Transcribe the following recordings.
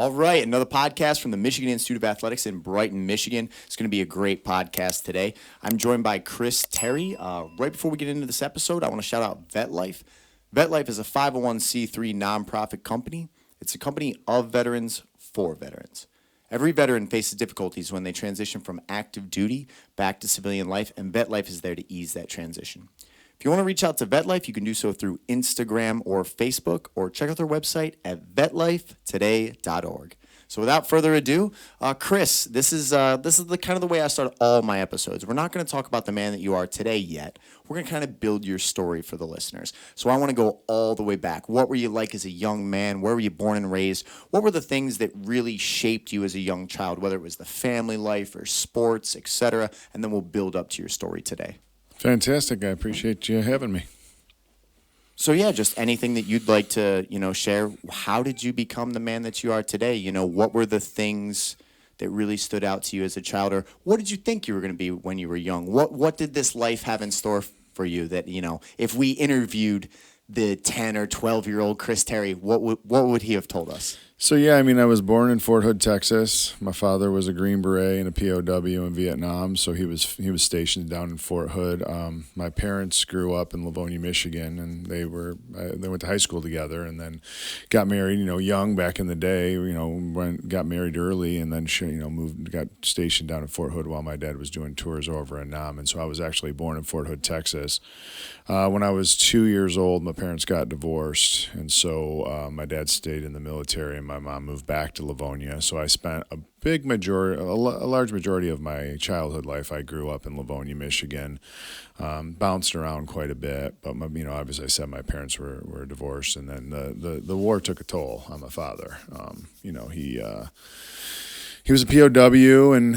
All right, another podcast from the Michigan Institute of Athletics in Brighton, Michigan. It's going to be a great podcast today. I'm joined by Chris Terry. Right before we get into this episode, I want to shout out VetLife. VetLife is a 501c3 nonprofit company. It's a company of veterans for veterans. Every veteran faces difficulties when they transition from active duty back to civilian life, and VetLife is there to ease that transition. If you want to reach out to VetLife, you can do so through Instagram or Facebook, or check out their website at vetlifetoday.org. So without further ado, Chris, this is the kind of the way I start all my episodes. We're not going to talk about the man that you are today yet. We're going to kind of build your story for the listeners. So I want to go all the way back. What were you like as a young man? Where were you born and raised? What were the things that really shaped you as a young child, whether it was the family life or sports, etc.? And then we'll build up to your story today. Fantastic. I appreciate you having me. So yeah, just anything that you'd like to, share. How did you become the man that you are today? What were the things that really stood out to you as a child, or what did you think you were going to be when you were young? What did this life have in store for you that, if we interviewed the 10 or 12-year-old Chris Terry, what would he have told us? So, yeah, I was born in Fort Hood, Texas. My father was a Green Beret and a POW in Vietnam, so he was stationed down in Fort Hood. My parents grew up in Livonia, Michigan, and they went to high school together, and then got married, young back in the day. Got married early, and then got stationed down in Fort Hood while my dad was doing tours over in Nam. And so I was actually born in Fort Hood, Texas. When I was 2 years old, my parents got divorced, and so my dad stayed in the military, and my mom moved back to Livonia. So I spent a large majority of my childhood life. I grew up in Livonia, Michigan, bounced around quite a bit. But obviously, I said my parents were divorced, and then the war took a toll on my father. He was a POW, and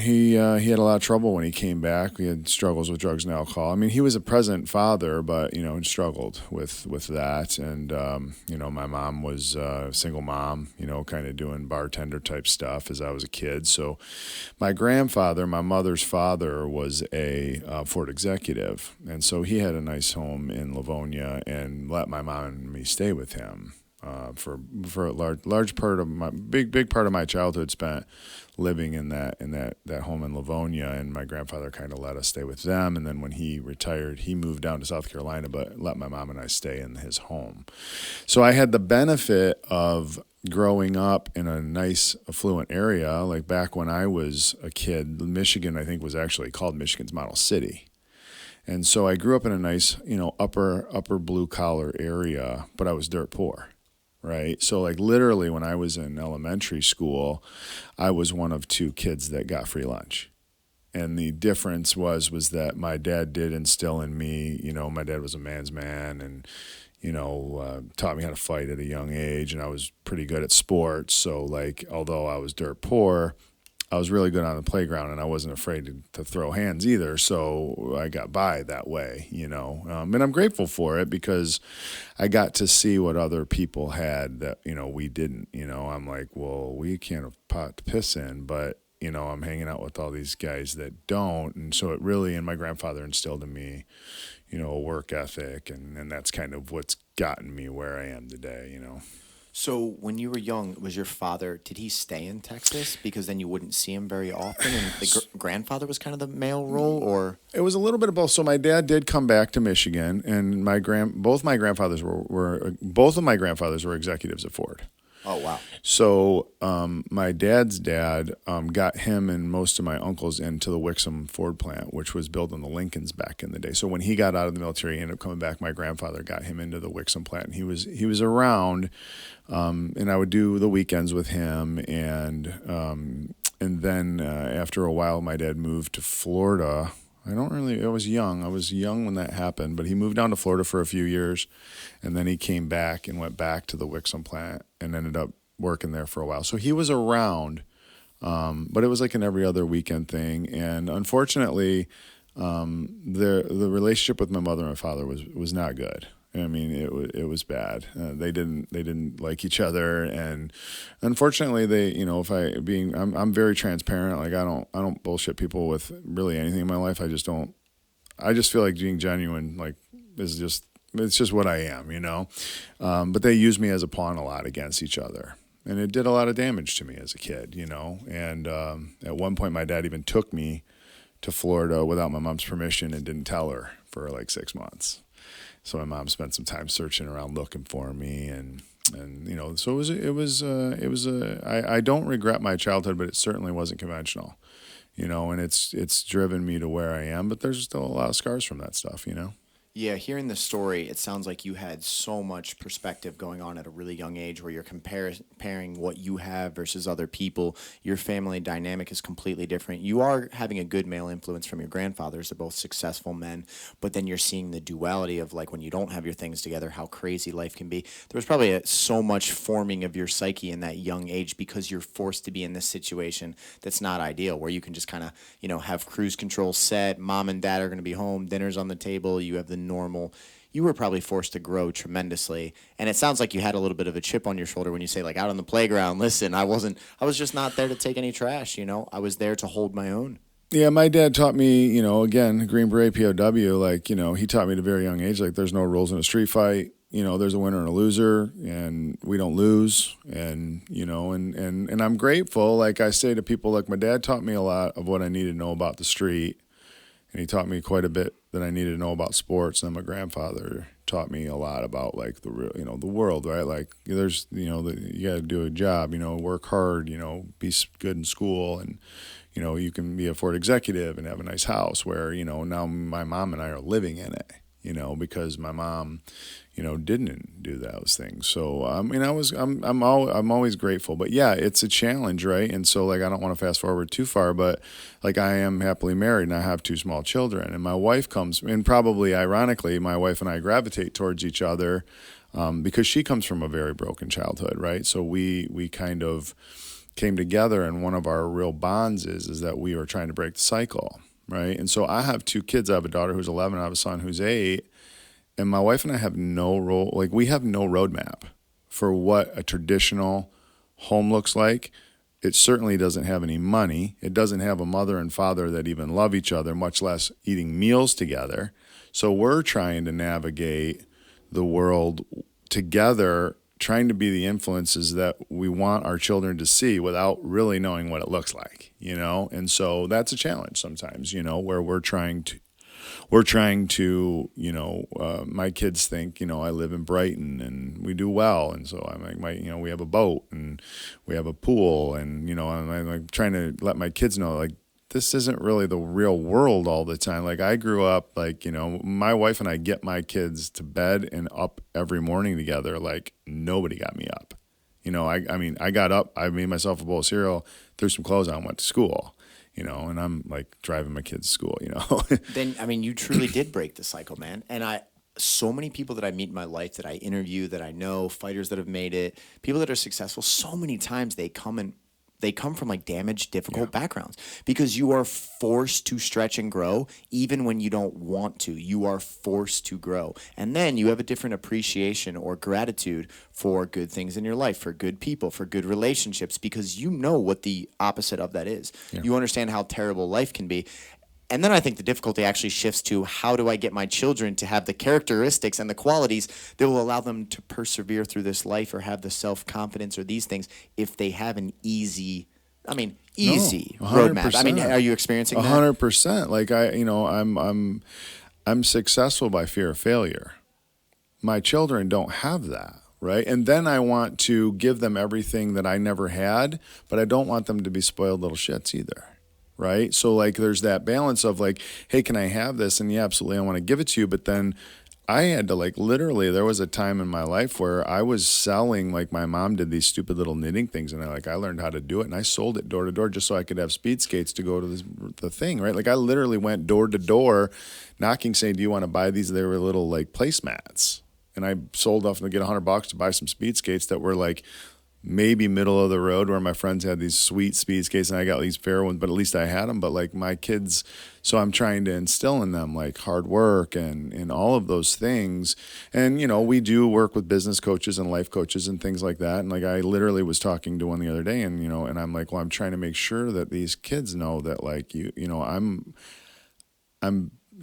he had a lot of trouble when he came back. He had struggles with drugs and alcohol. He was a present father, but struggled with that. And my mom was a single mom, kind of doing bartender type stuff as I was a kid. So my grandfather, my mother's father, was a Ford executive, and so he had a nice home in Livonia and let my mom and me stay with him. For a large part of my big part of my childhood spent living in that home in Livonia, and my grandfather kind of let us stay with them. And then when he retired, he moved down to South Carolina, but let my mom and I stay in his home. So I had the benefit of growing up in a nice affluent area. Like back when I was a kid, Michigan I think was actually called Michigan's Model City. And so I grew up in a nice, upper blue collar area, but I was dirt poor. Right. So like literally when I was in elementary school, I was one of two kids that got free lunch. And the difference was that my dad did instill in me, my dad was a man's man and, taught me how to fight at a young age. And I was pretty good at sports. So like, although I was dirt poor, I was really good on the playground, and I wasn't afraid to throw hands either. So I got by that way, and I'm grateful for it because I got to see what other people had that, we didn't. I'm like, well, we can't have pot to piss in, but, I'm hanging out with all these guys that don't. And so it really, and my grandfather instilled in me, a work ethic, and that's kind of what's gotten me where I am today, So when you were young, was your father, did he stay in Texas? Because then you wouldn't see him very often, and the grandfather was kind of the male role, or? It was a little bit of both. So my dad did come back to Michigan, and both of my grandfathers were executives at Ford. Oh, wow. So my dad's dad got him and most of my uncles into the Wixom Ford plant, which was built on the Lincolns back in the day. So when he got out of the military, he ended up coming back. My grandfather got him into the Wixom plant, and he was around, and I would do the weekends with him. And then after a while, my dad moved to Florida. I was young. I was young when that happened, but he moved down to Florida for a few years, and then he came back and went back to the Wixom plant and ended up working there for a while. So he was around, but it was like an every other weekend thing. And unfortunately, the relationship with my mother and my father was not good. It was bad. They didn't like each other, and unfortunately, I'm very transparent. Like I don't bullshit people with really anything in my life. I just don't. I just feel like being genuine, like it's just what I am, But they use me as a pawn a lot against each other. And it did a lot of damage to me as a kid, you know. And at one point, my dad even took me to Florida without my mom's permission and didn't tell her for like 6 months. So my mom spent some time searching around looking for me, and you know, so I don't regret my childhood, but it certainly wasn't conventional, you know, and it's driven me to where I am. But there's still a lot of scars from that stuff, you know. Yeah, hearing the story, it sounds like you had so much perspective going on at a really young age where you're comparing what you have versus other people. Your family dynamic is completely different. You are having a good male influence from your grandfathers. They're both successful men, but then you're seeing the duality of like when you don't have your things together, how crazy life can be. There was probably so much forming of your psyche in that young age because you're forced to be in this situation that's not ideal, where you can just kind of, you know, have cruise control set, mom and dad are going to be home, dinner's on the table, you have the normal. You were probably forced to grow tremendously, and it sounds like you had a little bit of a chip on your shoulder when you say like out on the playground, listen, I was just not there to take any trash, you know, I was there to hold my own. Yeah, my dad taught me, you know, again, Green Beret POW, like, you know, he taught me at a very young age, like there's no rules in a street fight. You know, there's a winner and a loser, and we don't lose. And, you know, and I'm grateful. Like I say to people, like my dad taught me a lot of what I needed to know about the street. And he taught me quite a bit that I needed to know about sports. And my grandfather taught me a lot about like the real, you know, the world, right? Like there's, you know, you got to do a job, you know, work hard, you know, be good in school, and, you know, you can be a Ford executive and have a nice house where, you know, now my mom and I are living in it, you know, because my mom, you know, didn't do those things. So I mean, I'm always grateful, but yeah, it's a challenge, right? And so like I don't want to fast forward too far, but like I am happily married and I have two small children, and my wife comes, and probably ironically, my wife and I gravitate towards each other because she comes from a very broken childhood, right? So we kind of came together, and one of our real bonds is that we are trying to break the cycle, right? And so I have two kids. I have a daughter who's 11. I have a son who's 8. And my wife and I have no role, like we have no roadmap for what a traditional home looks like. It certainly doesn't have any money. It doesn't have a mother and father that even love each other, much less eating meals together. So we're trying to navigate the world together, trying to be the influences that we want our children to see without really knowing what it looks like, you know? And so that's a challenge sometimes, you know, where we're trying to, you know, my kids think, you know, I live in Brighton and we do well. And so I'm like, you know, we have a boat and we have a pool, and, you know, I'm like trying to let my kids know, like, this isn't really the real world all the time. Like I grew up, like, you know, my wife and I get my kids to bed and up every morning together. Like nobody got me up. You know, I mean, I got up, I made myself a bowl of cereal, threw some clothes on, went to school. You know, and I'm like driving my kids to school, you know. Then, I mean, you truly did break the cycle, man. And so many people that I meet in my life, that I interview, that I know, fighters that have made it, people that are successful, so many times they come from like damaged, difficult backgrounds, because you are forced to stretch and grow even when you don't want to. You are forced to grow. And then you have a different appreciation or gratitude for good things in your life, for good people, for good relationships, because you know what the opposite of that is. Yeah. You understand how terrible life can be. And then I think the difficulty actually shifts to, how do I get my children to have the characteristics and the qualities that will allow them to persevere through this life, or have the self-confidence or these things, if they have an easy roadmap. I mean, are you experiencing that? 100%. Like I'm successful by fear of failure. My children don't have that. Right. And then I want to give them everything that I never had, but I don't want them to be spoiled little shits either. Right. So like there's that balance of like, hey, can I have this? And yeah, absolutely, I want to give it to you. But then I had to like literally, there was a time in my life where I was selling, like my mom did these stupid little knitting things, and I learned how to do it, and I sold it door to door just so I could have speed skates to go to the thing. Right. Like I literally went door to door knocking, saying, do you want to buy these? They were little like placemats. And I sold off to get $100 to buy some speed skates that were like maybe middle of the road, where my friends had these sweet speed skates and I got these fair ones, but at least I had them. But like my kids, so I'm trying to instill in them like hard work and all of those things. And, you know, we do work with business coaches and life coaches and things like that. And like I literally was talking to one the other day, and, you know, and I'm like, well, I'm trying to make sure that these kids know that like, you know, I'm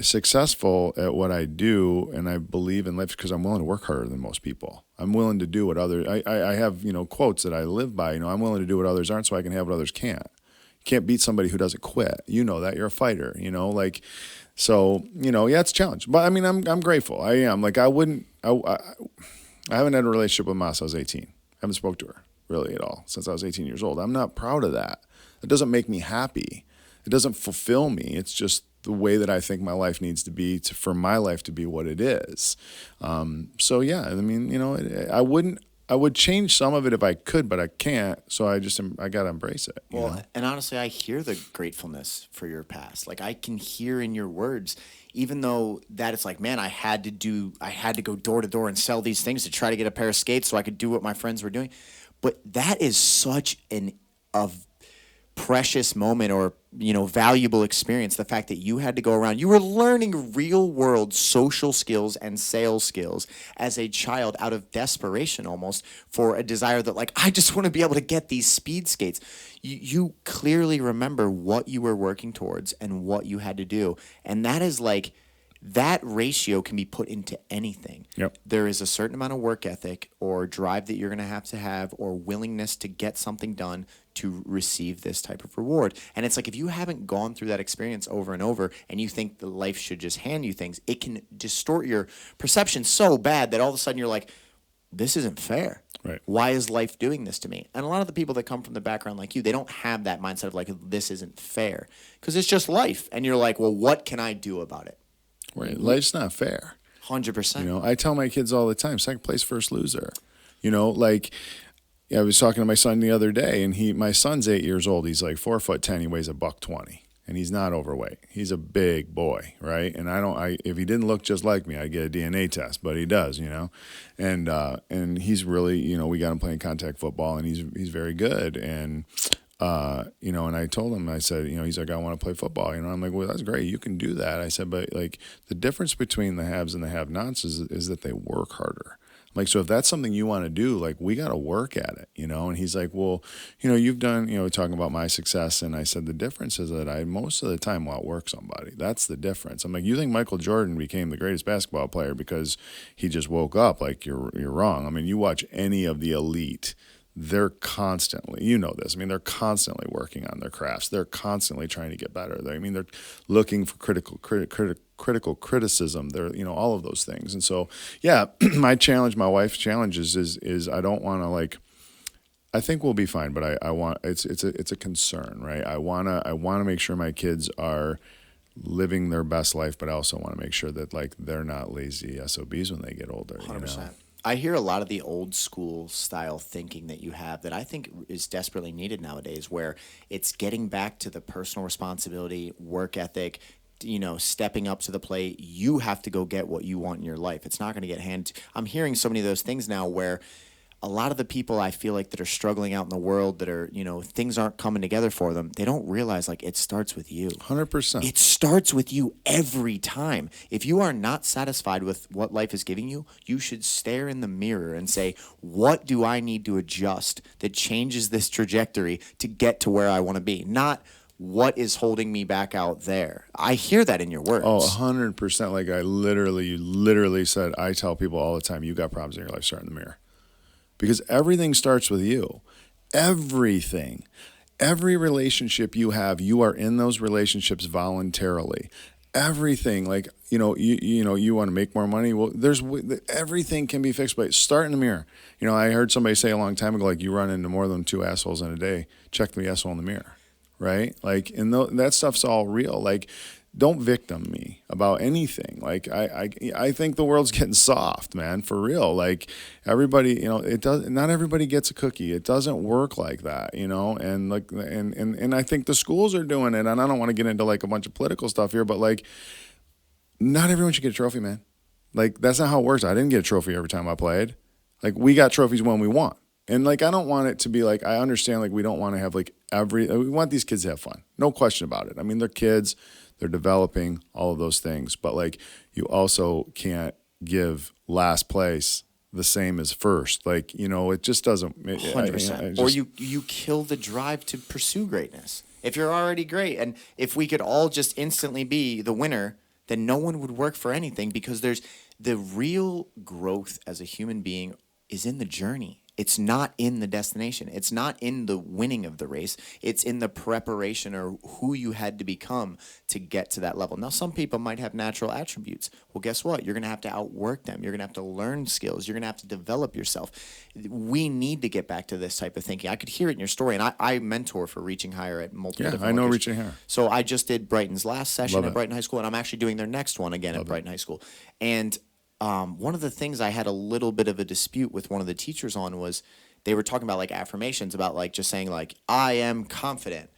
successful at what I do, and I believe in life because I'm willing to work harder than most people. I'm willing to do what others. I have quotes that I live by. I'm willing to do what others aren't, so I can have what others can't. You can't beat somebody who doesn't quit. You know that. You're a fighter. So yeah, it's a challenge. But I mean, I'm grateful. I am. Like I wouldn't. I haven't had a relationship with Ma since I was 18. I haven't spoke to her really at all since I was 18 years old. I'm not proud of that. It doesn't make me happy. It doesn't fulfill me. It's just the way that I think my life needs to be for my life to be what it is. So yeah, I mean, I would change some of it if I could, but I can't. So I got to embrace it. And honestly, I hear the gratefulness for your past. Like I can hear in your words, even though that it's like, man, I had to go door to door and sell these things to try to get a pair of skates so I could do what my friends were doing. But that is such a precious moment or valuable experience. The fact that you had to go around, you were learning real world social skills and sales skills as a child out of desperation almost for a desire that like I just want to be able to get these speed skates. You clearly remember what you were working towards and what you had to do, and that is like that ratio can be put into anything. Yep. There is a certain amount of work ethic or drive that you're going to have or willingness to get something done to receive this type of reward. And it's like if you haven't gone through that experience over and over and you think that life should just hand you things, it can distort your perception so bad that all of a sudden you're like, this isn't fair. Right. Why is life doing this to me? And a lot of the people that come from the background like you, they don't have that mindset of like, this isn't fair because it's just life. And you're like, well, what can I do about it? Right. Life's not fair. 100%. I tell my kids all the time, second place, first loser. I was talking to my son the other day, and my son's 8 years old. He's like 4'10". He weighs $120, and he's not overweight. He's a big boy, right? And if he didn't look just like me, I'd get a DNA test, but he does, And he's really, we got him playing contact football, and he's very good. And and I told him, I said, he's like, I want to play football. I'm like, well, that's great. You can do that. I said, but like the difference between the haves and the have-nots is that they work harder. Like, so if that's something you want to do, like we got to work at it, And he's like, well, you've done, talking about my success. And I said, the difference is that I most of the time outwork somebody. That's the difference. I'm like, you think Michael Jordan became the greatest basketball player because he just woke up? Like you're wrong. I mean, you watch any of the elite, they're constantly, this. I mean, they're constantly working on their crafts. They're constantly trying to get better. They're looking for critical criticism. They're, all of those things. And so, yeah, my wife's challenge is I don't want to I think we'll be fine, but I want, it's a concern, right? I want to make sure my kids are living their best life, but I also want to make sure that they're not lazy SOBs when they get older. 100%. I hear a lot of the old school style thinking that you have that I think is desperately needed nowadays, where it's getting back to the personal responsibility, work ethic, stepping up to the plate. You have to go get what you want in your life. It's not going to get handed to. I'm hearing so many of those things now where a lot of the people I feel like that are struggling out in the world that are, things aren't coming together for them. They don't realize it starts with you. 100%. It starts with you every time. If you are not satisfied with what life is giving you, you should stare in the mirror and say, what do I need to adjust that changes this trajectory to get to where I want to be? Not what is holding me back out there. I hear that in your words. Oh, 100%. Like you literally said, I tell people all the time, you got problems in your life, start in the mirror. Because everything starts with you. Everything. Every relationship you have, you are in those relationships voluntarily. Everything, you want to make more money. Well, everything can be fixed by start in the mirror. I heard somebody say a long time ago, you run into more than 2 assholes in a day. Check the asshole in the mirror, right? And that stuff's all real. Don't victim me about anything. I think the world's getting soft, man, for real. Everybody, not everybody gets a cookie. It doesn't work like that, and I think the schools are doing it. And I don't want to get into a bunch of political stuff here, but not everyone should get a trophy, man. That's not how it works. I didn't get a trophy every time I played. We got trophies when we won. And I don't want it to be I understand we don't want to have we want these kids to have fun. No question about it. I mean, they're kids. They're developing, all of those things. But you also can't give last place the same as first. It just doesn't. 100%. Or you kill the drive to pursue greatness. If you're already great, and if we could all just instantly be the winner, then no one would work for anything, because there's the real growth as a human being is in the journey. It's not in the destination. It's not in the winning of the race. It's in the preparation, or who you had to become to get to that level. Now, some people might have natural attributes. Well, guess what? You're going to have to outwork them. You're going to have to learn skills. You're going to have to develop yourself. We need to get back to this type of thinking. I could hear it in your story, and I mentor for Reaching Higher at multiple different I know locations. Reaching Higher. So I just did Brighton's last session Love at it. Brighton High School, and I'm actually doing their next one again at Brighton High School. And one of the things I had a little bit of a dispute with one of the teachers on was they were talking about like affirmations, about like just saying like, I am confident.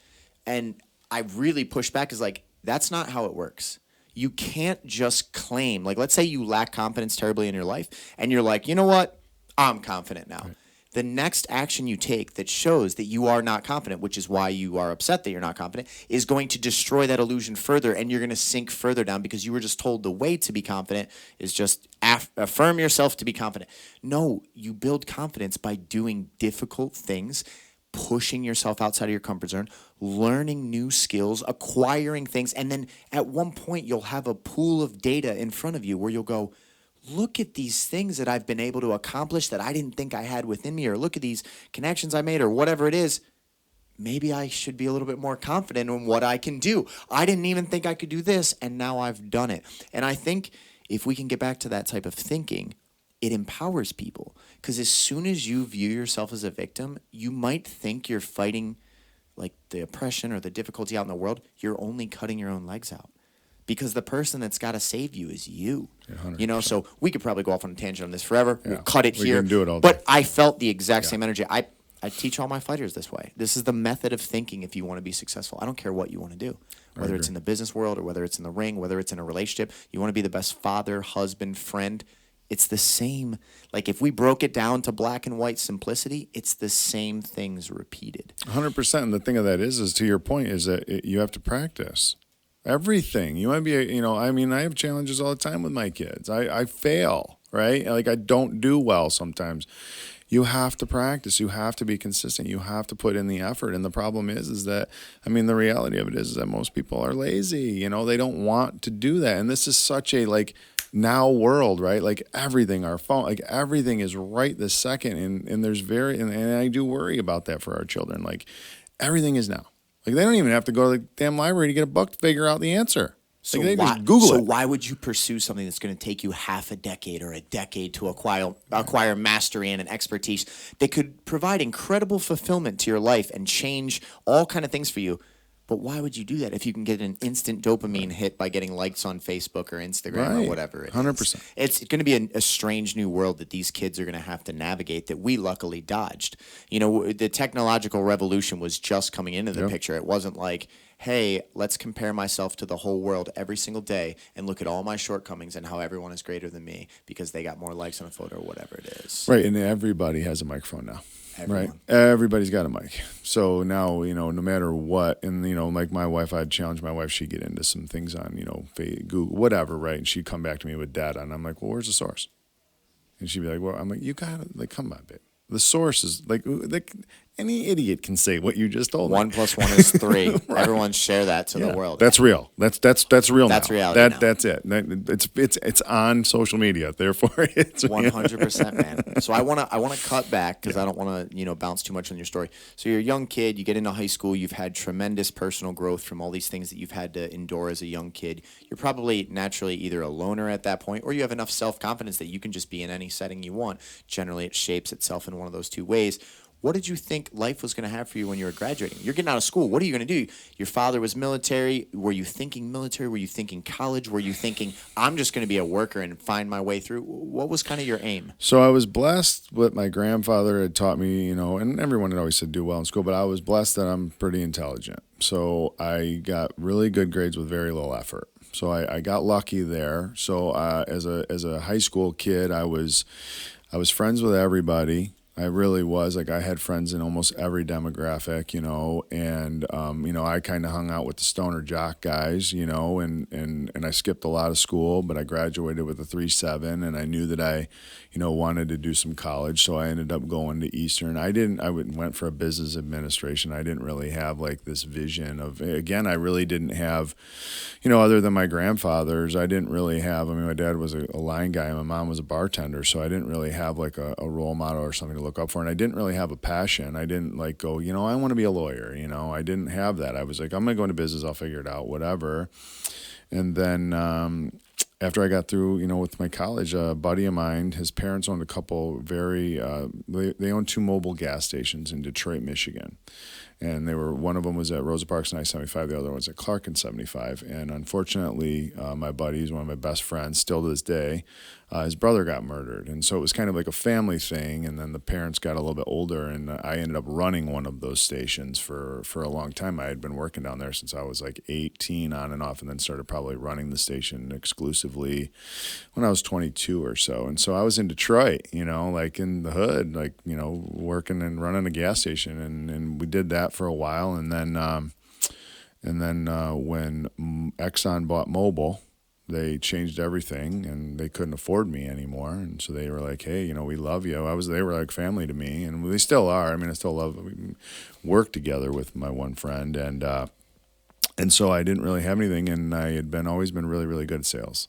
And I really pushed back, is like, that's not how it works. You can't just claim, like, let's say you lack confidence terribly in your life and you're like, you know what? I'm confident now. Right. The next action you take that shows that you are not confident, which is why you are upset that you're not confident, is going to destroy that illusion further, and you're going to sink further down, because you were just told the way to be confident is just affirm yourself to be confident. No, you build confidence by doing difficult things, pushing yourself outside of your comfort zone, learning new skills, acquiring things, and then at one point you'll have a pool of data in front of you where you'll go, look at these things that I've been able to accomplish that I didn't think I had within me, or look at these connections I made, or whatever it is. Maybe I should be a little bit more confident in what I can do. I didn't even think I could do this, and now I've done it. And I think if we can get back to that type of thinking, it empowers people. Because as soon as you view yourself as a victim, you might think you're fighting like the oppression or the difficulty out in the world. You're only cutting your own legs out. Because the person that's got to save you is you. Yeah, so we could probably go off on a tangent on this forever. Yeah. We'll cut it here. We can do it all day. But I felt the exact same energy. I teach all my fighters this way. This is the method of thinking if you want to be successful. I don't care what you want to do. Whether it's in the business world, or whether it's in the ring, whether it's in a relationship. You want to be the best father, husband, friend. It's the same. Like, if we broke it down to black and white simplicity, it's the same things repeated. 100%. And the thing of that is to your point, is that you have to practice. Everything. You want to be, I have challenges all the time with my kids. I fail, right? Like, I don't do well sometimes. You have to practice. You have to be consistent. You have to put in the effort. And the problem is that, the reality of it is that most people are lazy. They don't want to do that. And this is such a, now world, right? Like, everything, our phone, like, everything is right this second. And there's and I do worry about that for our children. Like, everything is now. Like, they don't even have to go to the damn library to get a book to figure out the answer. So they just Google it. So why would you pursue something that's going to take you half a decade or a decade to acquire mastery and an expertise that could provide incredible fulfillment to your life and change all kind of things for you? But why would you do that if you can get an instant dopamine hit by getting likes on Facebook or Instagram or whatever it is? 100%. It's going to be a strange new world that these kids are going to have to navigate that we luckily dodged. The technological revolution was just coming into the picture. It wasn't like, hey, let's compare myself to the whole world every single day and look at all my shortcomings and how everyone is greater than me because they got more likes on a photo or whatever it is. Right, and everybody has a microphone now. Everyone. Right, everybody's got a mic. So now, no matter what, and like my wife, I'd challenge my wife. She'd get into some things on, Google, whatever, right? And she'd come back to me with data, and I'm like, well, where's the source? And she'd be like, well, I'm like, you got it. Come on, babe. The source is like any idiot can say what you just told me. 1 + 1 is 3. Right. Everyone share that to the world. That's real. That's real. That's now. reality. Now. That's it. It's on social media. Therefore, it's 100%, man. So I wanna cut back because I don't want to bounce too much on your story. So you're a young kid. You get into high school. You've had tremendous personal growth from all these things that you've had to endure as a young kid. You're probably naturally either a loner at that point, or you have enough self-confidence that you can just be in any setting you want. Generally, it shapes itself in one of those two ways. What did you think life was going to have for you when you were graduating? You're getting out of school. What are you going to do? Your father was military. Were you thinking military? Were you thinking college? Were you thinking, I'm just going to be a worker and find my way through? What was kind of your aim? So I was blessed what my grandfather had taught me, and everyone had always said do well in school, but I was blessed that I'm pretty intelligent. So I got really good grades with very little effort. So I got lucky there. So as a high school kid, I was friends with everybody. I really was. Like, I had friends in almost every demographic, and I kind of hung out with the stoner jock guys, and I skipped a lot of school, but I graduated with a 3.7, and I knew that I, wanted to do some college, so I ended up going to Eastern. Went for a business administration. I didn't really have like this vision of, again, I really didn't have, other than my grandfathers, I didn't really have, my dad was a line guy and my mom was a bartender, so I didn't really have like a role model or something to look up for, and I didn't really have a passion. I didn't like go, I want to be a lawyer, I didn't have that. I was like, I'm going to go into business, I'll figure it out, whatever. And then after I got through, with my college, a buddy of mine, his parents owned a couple they owned 2 Mobil gas stations in Detroit, Michigan. And one of them was at Rosa Parks and I-75, the other one was at Clark and 75. And unfortunately, my buddy, he's one of my best friends still to this day, his brother got murdered. And so it was kind of like a family thing. And then the parents got a little bit older, and I ended up running one of those stations for a long time. I had been working down there since I was like 18 on and off, and then started probably running the station exclusively when I was 22 or so. And so I was in Detroit, like in the hood, like, working and running a gas station. And we did that for a while. And then when Exxon bought Mobil, they changed everything, and they couldn't afford me anymore. And so they were like, hey, we love you. They were like family to me, and they still are. I still love, we work together with my one friend. And so I didn't really have anything, and I had always been really, really good at sales.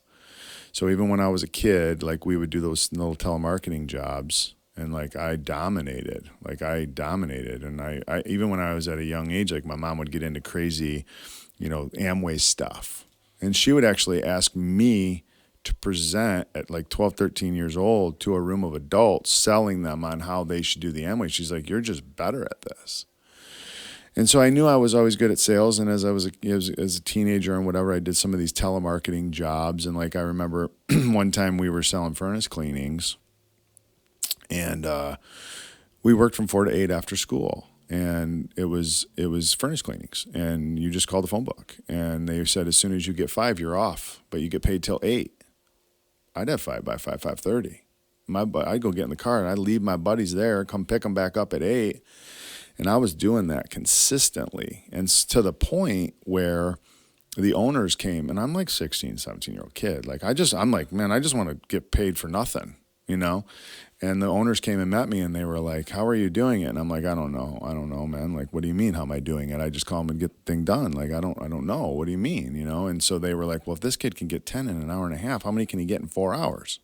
So even when I was a kid, like, we would do those little telemarketing jobs, and like I dominated. And I even when I was at a young age, like, my mom would get into crazy, Amway stuff. And she would actually ask me to present at like 12, 13 years old to a room of adults, selling them on how they should do the Amway. She's like, you're just better at this. And so I knew I was always good at sales. And as I was as a teenager and whatever, I did some of these telemarketing jobs. And like, I remember one time we were selling furnace cleanings, and we worked from 4 to 8 after school. And it was furnace cleanings, and you just called the phone book, and they said as soon as you get 5, you're off, but you get paid till 8. I'd have 5 by 5:30. I'd go get in the car, and I'd leave my buddies there, come pick them back up at 8, and I was doing that consistently, and to the point where the owners came, and I'm like 16, 17-year-old kid, like I'm like, man, I just want to get paid for nothing, And the owners came and met me, and they were like, how are you doing it? And I'm like, I don't know, man. Like, what do you mean, how am I doing it? I just call them and get the thing done. Like, I don't know. What do you mean, And so they were like, well, if this kid can get 10 in an hour and a half, how many can he get in 4 hours?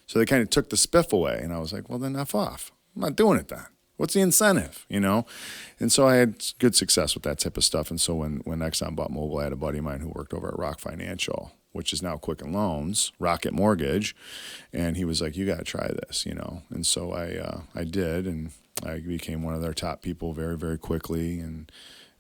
So they kind of took the spiff away, and I was like, well, then F off. I'm not doing it then. What's the incentive, And so I had good success with that type of stuff. And so when Exxon bought Mobil, I had a buddy of mine who worked over at Rock Financial, which is now Quicken Loans, Rocket Mortgage, and he was like, you got to try this, And so I did, and I became one of their top people very, very quickly, and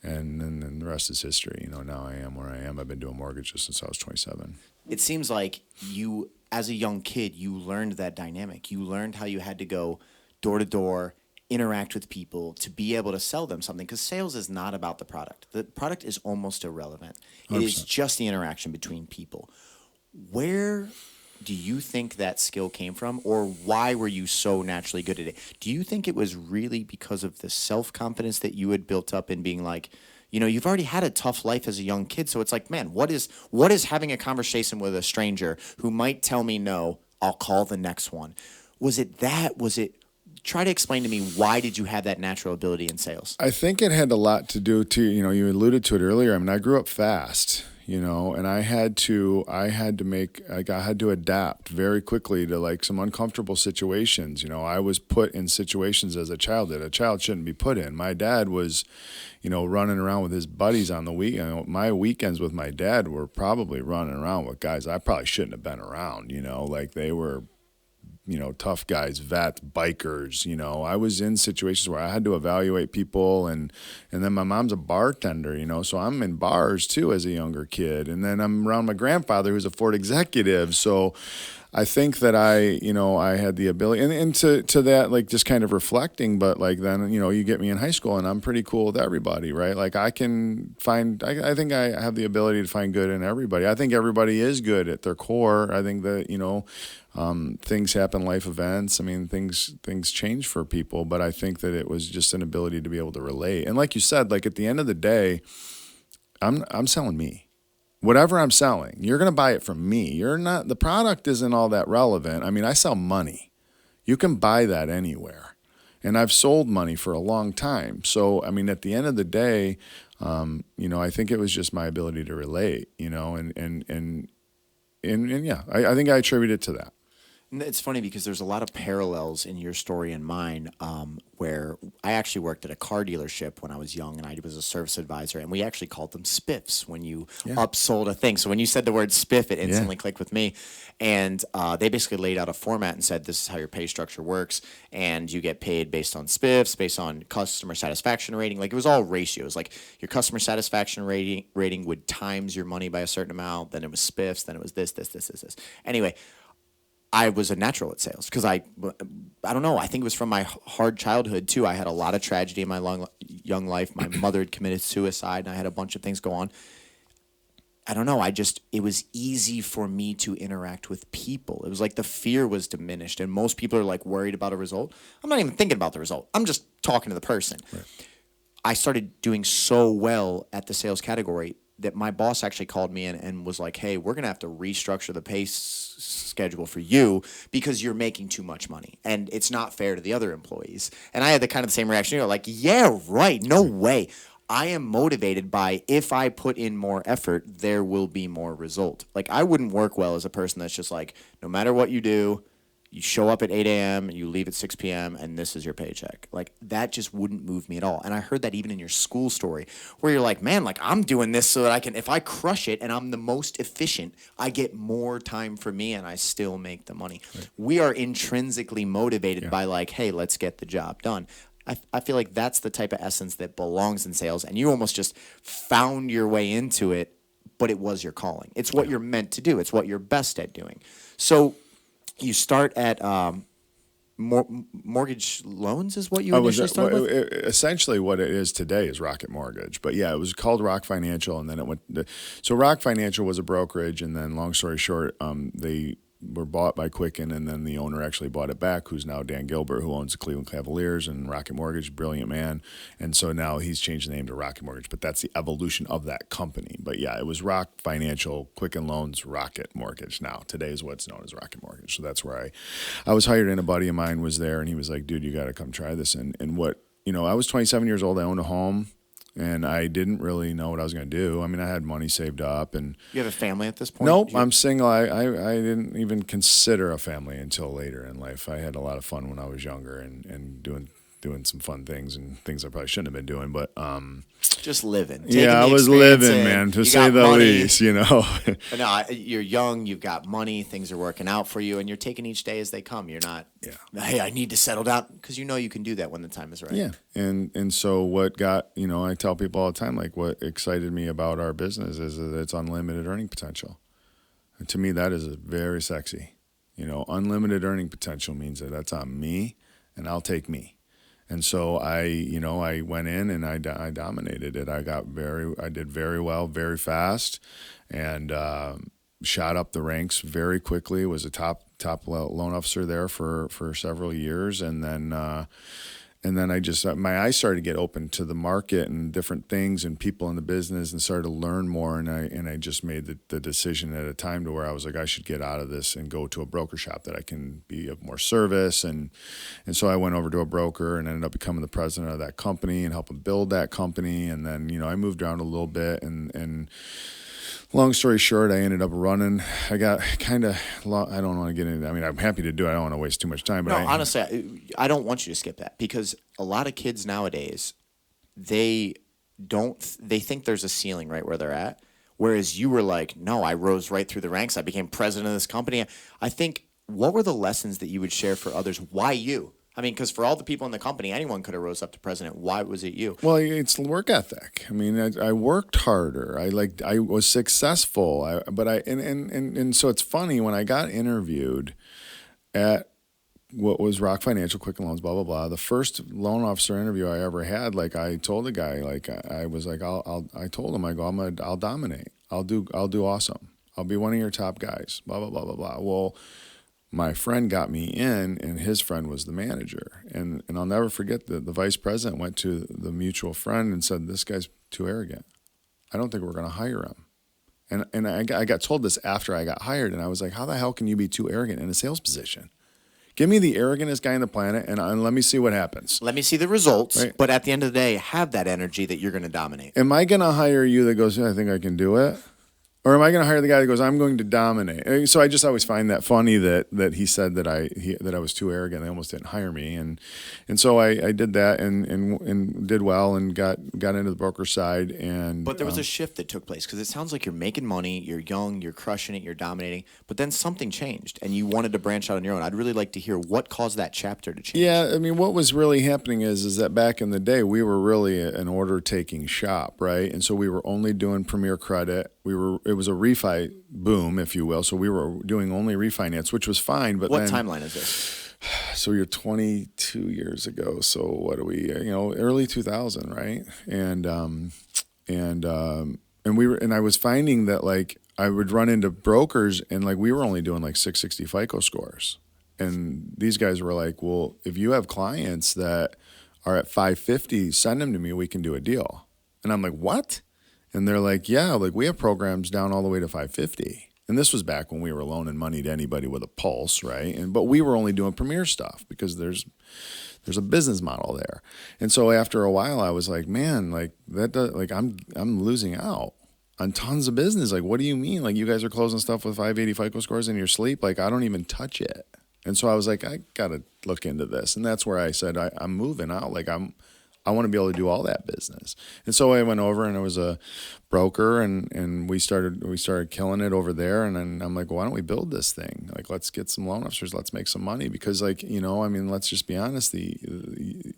then the rest is history. Now I am where I am. I've been doing mortgages since I was 27. It seems like you, as a young kid, you learned that dynamic. You learned how you had to go door to door, interact with people to be able to sell them something, because sales is not about the product. The product is almost irrelevant. It 100%. is just the interaction between people. Where do you think that skill came from, or why were you so naturally good at it? Do you think it was really because of the self-confidence that you had built up in being like, you've already had a tough life as a young kid, so it's like, man, what is having a conversation with a stranger who might tell me no, I'll call the next one? Was it that? Try to explain to me, why did you have that natural ability in sales? I think it had a lot to do too. You alluded to it earlier. I grew up fast, and I had to adapt very quickly to like some uncomfortable situations. I was put in situations as a child that a child shouldn't be put in. My dad was, running around with his buddies on the weekend. My weekends with my dad were probably running around with guys I probably shouldn't have been around, like they were, tough guys, vets, bikers, I was in situations where I had to evaluate people, and then my mom's a bartender, so I'm in bars too as a younger kid. And then I'm around my grandfather who's a Ford executive. So I think that I had the ability, and to that, like, just kind of reflecting, but like then, you get me in high school and I'm pretty cool with everybody, right? Like I think I have the ability to find good in everybody. I think everybody is good at their core. I think that, things happen, life events. I mean, things change for people, but I think that it was just an ability to be able to relate. And like you said, like at the end of the day, I'm selling me. Whatever I'm selling, you're going to buy it from me. The product isn't all that relevant. I mean, I sell money. You can buy that anywhere. And I've sold money for a long time. So, I mean, at the end of the day, I think it was just my ability to relate, and yeah, I think I attribute it to that. And it's funny because there's a lot of parallels in your story and mine, where I actually worked at a car dealership when I was young, and I was a service advisor, and we actually called them spiffs when you upsold a thing. So when you said the word spiff, it instantly clicked with me. And they basically laid out a format and said, this is how your pay structure works, and you get paid based on spiffs, based on customer satisfaction rating. Like, it was all ratios. Like, your customer satisfaction rating would times your money by a certain amount, then it was spiffs, then it was this. Anyway, I was a natural at sales because I don't know. I think it was from my hard childhood too. I had a lot of tragedy in my young life. My mother had committed suicide, and I had a bunch of things go on. I don't know. It was easy for me to interact with people. It was like the fear was diminished, and most people are like worried about a result. I'm not even thinking about the result. I'm just talking to the person. Right. I started doing so well at the sales category that my boss actually called me in and was like, hey, we're going to have to restructure the pay schedule for you because you're making too much money and it's not fair to the other employees. And I had the kind of the same reaction. Like, yeah, right. No way. I am motivated by, if I put in more effort, there will be more result. Like, I wouldn't work well as a person that's just like, no matter what you do, you show up at 8 a.m., you leave at 6 p.m., and this is your paycheck. Like, that just wouldn't move me at all. And I heard that even in your school story, where you're like, man, like, I'm doing this so that I can, if I crush it and I'm the most efficient, I get more time for me and I still make the money. Right. We are intrinsically motivated by, like, hey, let's get the job done. I feel like that's the type of essence that belongs in sales, and you almost just found your way into it, but it was your calling. It's what you're meant to do. It's what you're best at doing. So you start at mortgage loans is what you initially started with? Essentially what it is today is Rocket Mortgage. But yeah, it was called Rock Financial, and then it went so Rock Financial was a brokerage, and then long story short, they were bought by Quicken, and then the owner actually bought it back, who's now Dan Gilbert, who owns the Cleveland Cavaliers and Rocket Mortgage, brilliant man. And so now he's changed the name to Rocket Mortgage, but that's the evolution of that company. But yeah, it was Rock Financial, Quicken Loans, Rocket Mortgage. Now today is what's known as Rocket Mortgage. So that's where I was hired, and a buddy of mine was there, and he was like, dude, you got to come try this. And what, I was 27 years old. I owned a home. And I didn't really know what I was going to do. I mean, I had money saved up, and you have a family at this point? Nope, I'm single. I didn't even consider a family until later in life. I had a lot of fun when I was younger, and doing some fun things and things I probably shouldn't have been doing, but just living. Yeah, I was living, man, to say the least. But no, you're young. You've got money. Things are working out for you, and you're taking each day as they come. You're not. Yeah. Hey, I need to settle down, because you can do that when the time is right. Yeah, and so what got I tell people all the time, like, what excited me about our business is that it's unlimited earning potential. And to me, that is very sexy. Unlimited earning potential means that that's on me, and I'll take me. And so I went in and I dominated it. I did very well, very fast, and shot up the ranks very quickly. Was a top loan officer there for several years, and then I just my eyes started to get open to the market and different things and people in the business, and started to learn more. And I just made the decision at a time to where I was like, I should get out of this and go to a broker shop that I can be of more service. And so I went over to a broker and ended up becoming the president of that company and helping build that company. And then I moved around a little bit, and long story short, I ended up running. I got kind of I don't want to get into. I mean, I'm happy to do it. I don't want to waste too much time. But honestly, I don't want you to skip that, because a lot of kids nowadays, they think there's a ceiling right where they're at. Whereas you were like, no, I rose right through the ranks. I became president of this company. I think, what were the lessons that you would share for others? Why you? I mean, because for all the people in the company, anyone could have rose up to president. Why was it you? Well, it's work ethic. I mean, I worked harder. I was successful. And so it's funny when I got interviewed at what was Rock Financial, Quicken Loans, blah blah blah. The first loan officer interview I ever had, like I told the guy, like I was like, I told him, I go, I'll dominate. I'll do awesome. I'll be one of your top guys. Blah blah blah blah blah. Well, my friend got me in, and his friend was the manager. And I'll never forget that the vice president went to the mutual friend and said, "This guy's too arrogant. I don't think we're going to hire him." And I got told this after I got hired, and I was like, "How the hell can you be too arrogant in a sales position? Give me the arrogantest guy on the planet, and let me see what happens. Let me see the results, Right. but at the end of the day, have that energy that you're going to dominate. Am I going to hire you that goes, I think I can do it? Or am I going to hire the guy that goes, I'm going to dominate? So I just always find that funny that he said that I was too arrogant. They almost didn't hire me, and so I did that and did well and got into the broker side. And But there was a shift that took place because it sounds like you're making money, you're young, you're crushing it, you're dominating. But then something changed, and you wanted to branch out on your own. I'd really like to hear what caused that chapter to change. Yeah, I mean, what was really happening is that back in the day, we were really an order-taking shop, right? And so we were only doing Premier Credit. It was a refi boom, if you will. So we were doing only refinance, which was fine. But What then, timeline is this? so you're 22 years ago. So what are we? Early 2000, right? And I was finding that like I would run into brokers and like we were only doing like 660 FICO scores, and these guys were like, well, if you have clients that are at 550, send them to me. We can do a deal. And I'm like, what? And they're like, yeah, like we have programs down all the way to 550. And this was back when we were loaning money to anybody with a pulse, right? But we were only doing Premier stuff because there's a business model there. And so after a while, I was like, man, like I'm losing out on tons of business. Like, what do you mean? Like, you guys are closing stuff with 580 FICO scores in your sleep? Like, I don't even touch it. And so I was like, I gotta look into this. And that's where I said, I'm moving out. Like I want to be able to do all that business. And so I went over and I was a broker and we started killing it over there. And then I'm like, well, why don't we build this thing? Like, let's get some loan officers. Let's make some money because I mean, let's just be honest. The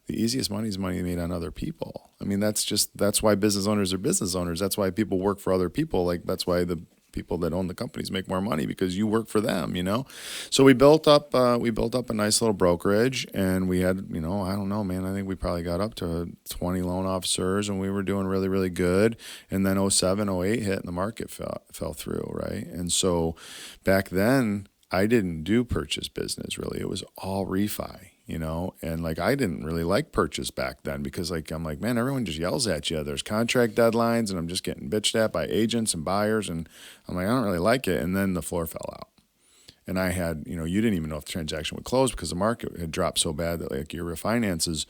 easiest money is money made on other people. I mean, that's why business owners are business owners. That's why people work for other people. Like, that's why the people that own the companies make more money because you work for them, So we built up a nice little brokerage, and we had, I don't know, man, I think we probably got up to 20 loan officers, and we were doing really, really good. And then 07, 08 hit, and the market fell through, right? And so back then, I didn't do purchase business really. It was all refi. And like I didn't really like purchase back then because like I'm like, man, everyone just yells at you. There's contract deadlines, and I'm just getting bitched at by agents and buyers, and I'm like, I don't really like it. And then the floor fell out, and I had, you didn't even know if the transaction would close because the market had dropped so bad that like your refinances,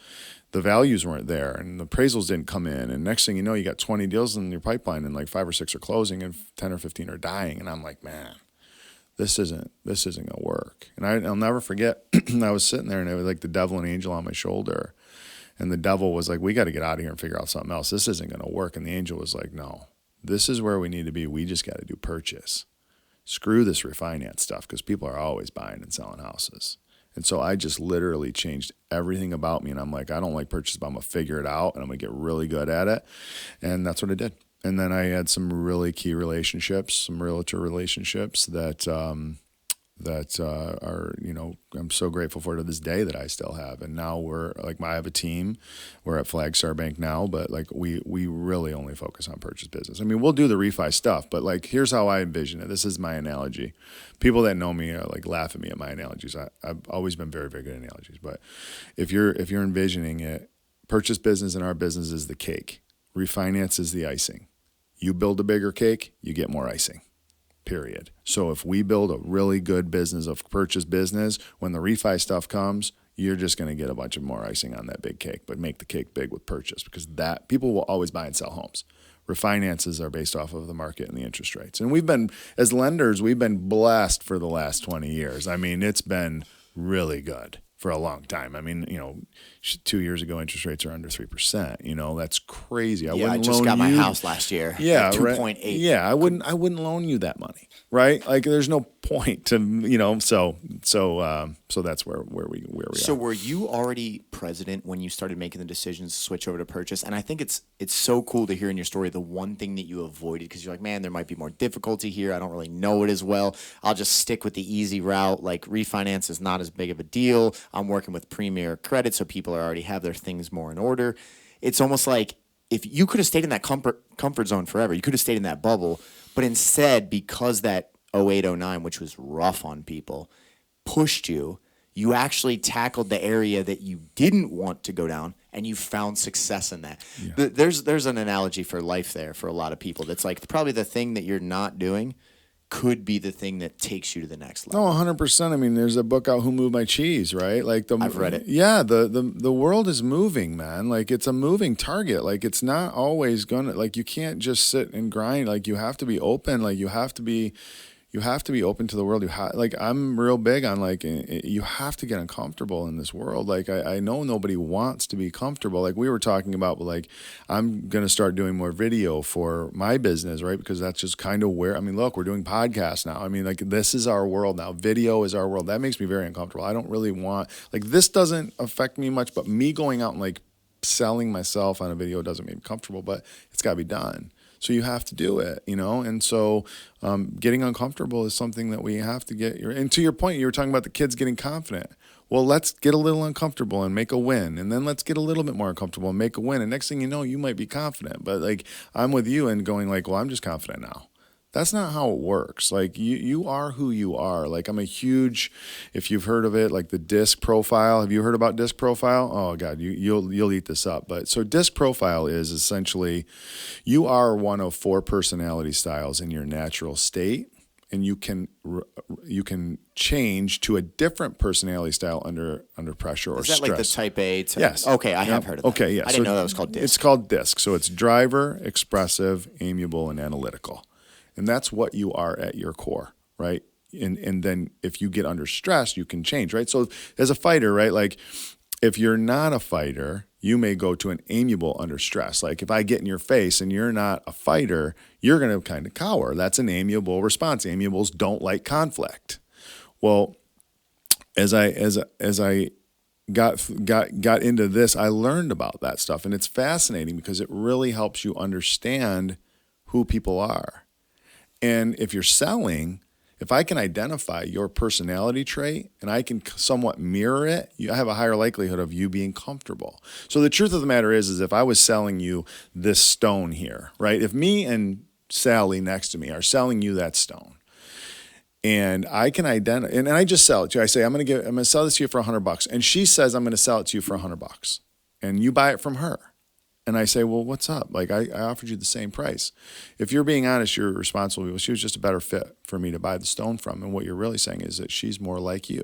the values weren't there, and the appraisals didn't come in, and next thing you know, you got 20 deals in your pipeline, and like 5 or 6 are closing, and 10 or 15 are dying, and I'm like, man. This isn't gonna work. And I'll never forget. I was sitting there and it was like the devil and angel on my shoulder, and the devil was like, "We got to get out of here and figure out something else. This isn't gonna work." And the angel was like, "No, this is where we need to be. We just got to do purchase. Screw this refinance stuff because people are always buying and selling houses." And so I just literally changed everything about me. And I'm like, I don't like purchase, but I'm gonna figure it out and I'm gonna get really good at it. And that's what I did. And then I had some really key relationships, some realtor relationships that are, I'm so grateful for to this day that I still have. And now we're like, I have a team. We're at Flagstar Bank now, but like we really only focus on purchase business. I mean, we'll do the refi stuff, but like, here's how I envision it. This is my analogy. People that know me are like laugh at me at my analogies. I've always been very, very good at analogies. But if you're envisioning it, purchase business in our business is the cake. Refinance is the icing. You build a bigger cake, you get more icing, period. So if we build a really good business of purchase business, when the refi stuff comes, you're just going to get a bunch of more icing on that big cake, but make the cake big with purchase because that people will always buy and sell homes. Refinances are based off of the market and the interest rates. And as lenders, we've been blessed for the last 20 years. I mean, it's been really good for a long time. I mean, 2 years ago, interest rates are under 3%. That's crazy. I just got my house last year. Yeah, at 2.8. Yeah, I wouldn't loan you that money. right? Like there's no point to, so that's where we So are. were you already president when you started making the decisions to switch over to purchase? And I think it's so cool to hear in your story the one thing that you avoided because you're like, man, there might be more difficulty here. I don't really know it as well. I'll just stick with the easy route. Like refinance is not as big of a deal. I'm working with Premier Credit, so people already have their things more in order. It's almost like if you could have stayed in that comfort zone forever, you could have stayed in that bubble, but instead, because that 08, 09, which was rough on people, pushed you, you actually tackled the area that you didn't want to go down, and you found success in that. Yeah. There's an analogy for life there for a lot of people. That's like probably the thing that you're not doing could be the thing that takes you to the next level. No, 100%. I mean, there's a book out, Who Moved My Cheese, right? Like I've read it. Yeah, the world is moving, man. Like it's a moving target. Like it's not always gonna. Like you can't just sit and grind. Like you have to be open. Like you have to be open to the world. Like I'm real big on like you have to get uncomfortable in this world. Like I know nobody wants to be comfortable. Like we were talking about, like I'm gonna start doing more video for my business, right? Because that's just kind of where. I mean, look, we're doing podcasts now. I mean, like this is our world now. Video is our world. That makes me very uncomfortable. I don't really want like this doesn't affect me much, but me going out and like selling myself on a video doesn't make me comfortable. But it's got to be done. So you have to do it, and so getting uncomfortable is something that we have to get. And to your point, you were talking about the kids getting confident. Well, let's get a little uncomfortable and make a win. And then let's get a little bit more uncomfortable and make a win. And next thing you know, you might be confident. But like I'm with you and going like, well, I'm just confident now. That's not how it works. Like you are who you are. Like I'm a huge, if you've heard of it, like the DISC profile. Have you heard about DISC profile? Oh God, you'll eat this up. But so DISC profile is essentially, you are one of 4 personality styles in your natural state, and you can change to a different personality style under pressure or stress. Is that like the type A? Yes. Okay, I have heard of that. Okay, yeah. I didn't know that was called DISC. It's called DISC. So it's driver, expressive, amiable, and analytical. And that's what you are at your core, right? And then if you get under stress, you can change, right? So as a fighter, right, like if you're not a fighter, you may go to an amiable under stress. Like if I get in your face and you're not a fighter, you're going to kind of cower. That's an amiable response. Amiables don't like conflict. Well, as I got into this, I learned about that stuff, and it's fascinating because it really helps you understand who people are. And if you're selling, if I can identify your personality trait and I can somewhat mirror it, I have a higher likelihood of you being comfortable. So the truth of the matter is if I was selling you this stone here, right? If me and Sally next to me are selling you that stone, and I can identify, and I just sell it to you. I say, I'm going to sell this to you for $100. And she says, I'm going to sell it to you for $100. And you buy it from her. And I say, well, what's up? Like, I offered you the same price. If you're being honest, you're responsible. Well, she was just a better fit for me to buy the stone from. And what you're really saying is that she's more like you.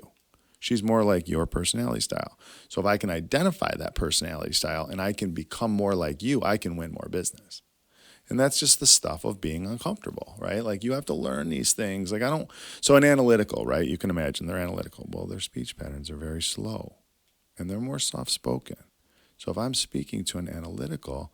She's more like your personality style. So if I can identify that personality style and I can become more like you, I can win more business. And that's just the stuff of being uncomfortable, right? Like you have to learn these things. Like so in analytical, right? You can imagine they're analytical. Well, their speech patterns are very slow and they're more soft-spoken. So if I'm speaking to an analytical,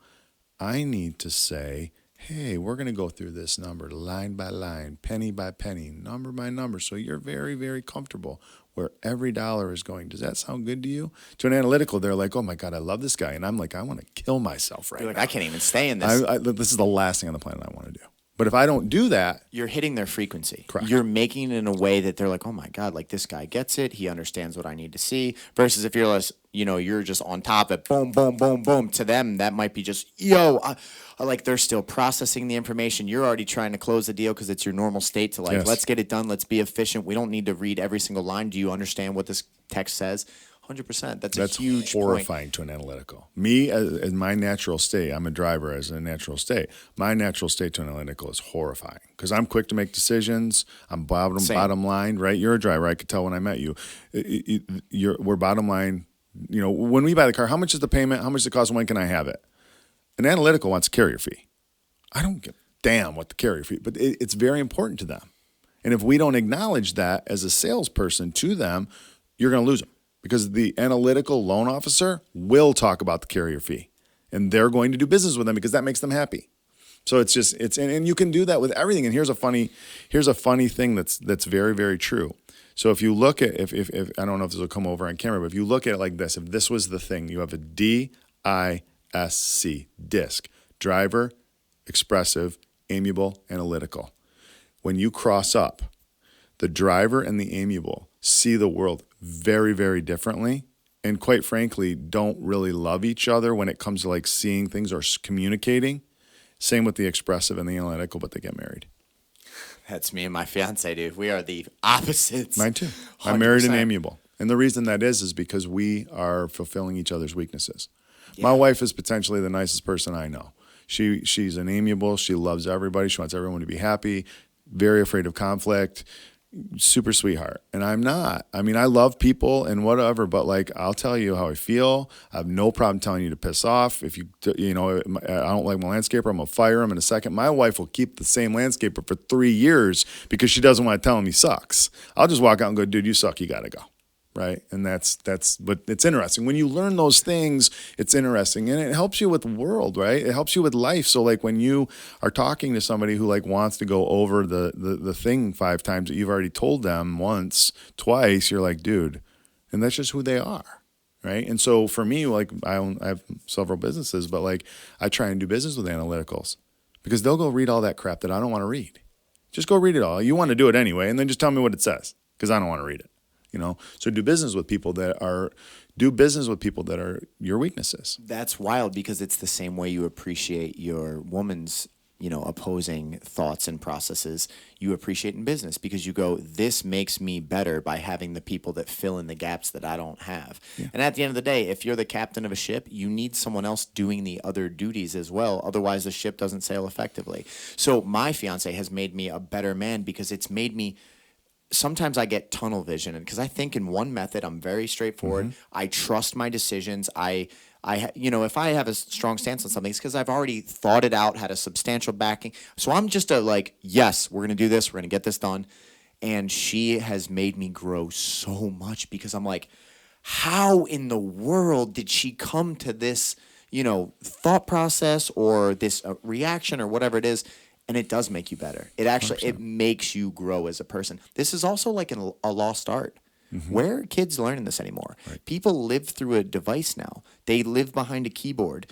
I need to say, hey, we're going to go through this number line by line, penny by penny, number by number. So you're very, very comfortable where every dollar is going. Does that sound good to you? To an analytical, they're like, oh my God, I love this guy. And I'm like, I want to kill myself right You're like, now. I can't even stay in this. This is the last thing on the planet I want to do. But if I don't do that, you're hitting their frequency. Correct. You're making it in a way that they're like, oh my God, like this guy gets it. He understands what I need to see. Versus if you're less, you're just on top of boom, boom, boom, boom. To them, that might be just, like they're still processing the information. You're already trying to close the deal because it's your normal state to like, Yes. Let's get it done. Let's be efficient. We don't need to read every single line. Do you understand what this text says? 100%. That's a huge horrifying point. to an analytical. Me, as my natural state, I'm a driver as a natural state. My natural state to an analytical is horrifying because I'm quick to make decisions. I'm bottom line, right? You're a driver. I could tell when I met you. We're bottom line. When we buy the car, how much is the payment? How much does it cost? When can I have it? An analytical wants a carrier fee. I don't give a damn what the carrier fee, but it's very important to them. And if we don't acknowledge that as a salesperson to them, you're going to lose them. Because the analytical loan officer will talk about the carrier fee. And they're going to do business with them because that makes them happy. So and you can do that with everything. And here's a funny thing that's very, very true. So if you look at, if I don't know if this will come over on camera, but if you look at it like this, if this was the thing, you have a DISC, disc, driver, expressive, amiable, analytical. When you cross up, the driver and the amiable see the world very, very differently, and quite frankly, don't really love each other when it comes to like seeing things or communicating. Same with the expressive and the analytical, but they get married. That's me and my fiance, dude. We are the opposites. Mine too. 100%. I'm married and amiable. And the reason that is because we are fulfilling each other's weaknesses. Yeah. My wife is potentially the nicest person I know. She's an amiable. She loves everybody. She wants everyone to be happy. Very afraid of conflict. Super sweetheart. And I'm not. I mean, I love people and whatever, but like, I'll tell you how I feel. I have no problem telling you to piss off. If I don't like my landscaper, I'm going to fire him in a second. My wife will keep the same landscaper for 3 years because she doesn't want to tell him he sucks. I'll just walk out and go, dude, you suck. You got to go. Right. And but it's interesting. When you learn those things, it's interesting. And it helps you with the world, right? It helps you with life. So like when you are talking to somebody who like wants to go over the thing 5 times that you've already told them once, twice, you're like, dude, and that's just who they are. Right. And so for me, like I have several businesses, but like I try and do business with analyticals because they'll go read all that crap that I don't want to read. Just go read it all. You want to do it anyway. And then just tell me what it says because I don't want to read it. So do business with people that are your weaknesses. That's wild because it's the same way you appreciate your woman's, opposing thoughts and processes you appreciate in business because you go, this makes me better by having the people that fill in the gaps that I don't have. Yeah. And at the end of the day, if you're the captain of a ship, you need someone else doing the other duties as well. Otherwise, the ship doesn't sail effectively. So my fiance has made me a better man because it's made me. Sometimes I get tunnel vision, and because I think in one method, I'm very straightforward. Mm-hmm. I trust my decisions. If I have a strong stance on something, it's because I've already thought it out, had a substantial backing. So I'm just yes, we're going to do this. We're going to get this done. And she has made me grow so much because I'm like, how in the world did she come to this, thought process or this reaction or whatever it is? And it does make you better. It actually 100%. It makes you grow as a person. This is also like a lost art. Mm-hmm. Where are kids learning this anymore? Right. People live through a device now. They live behind a keyboard.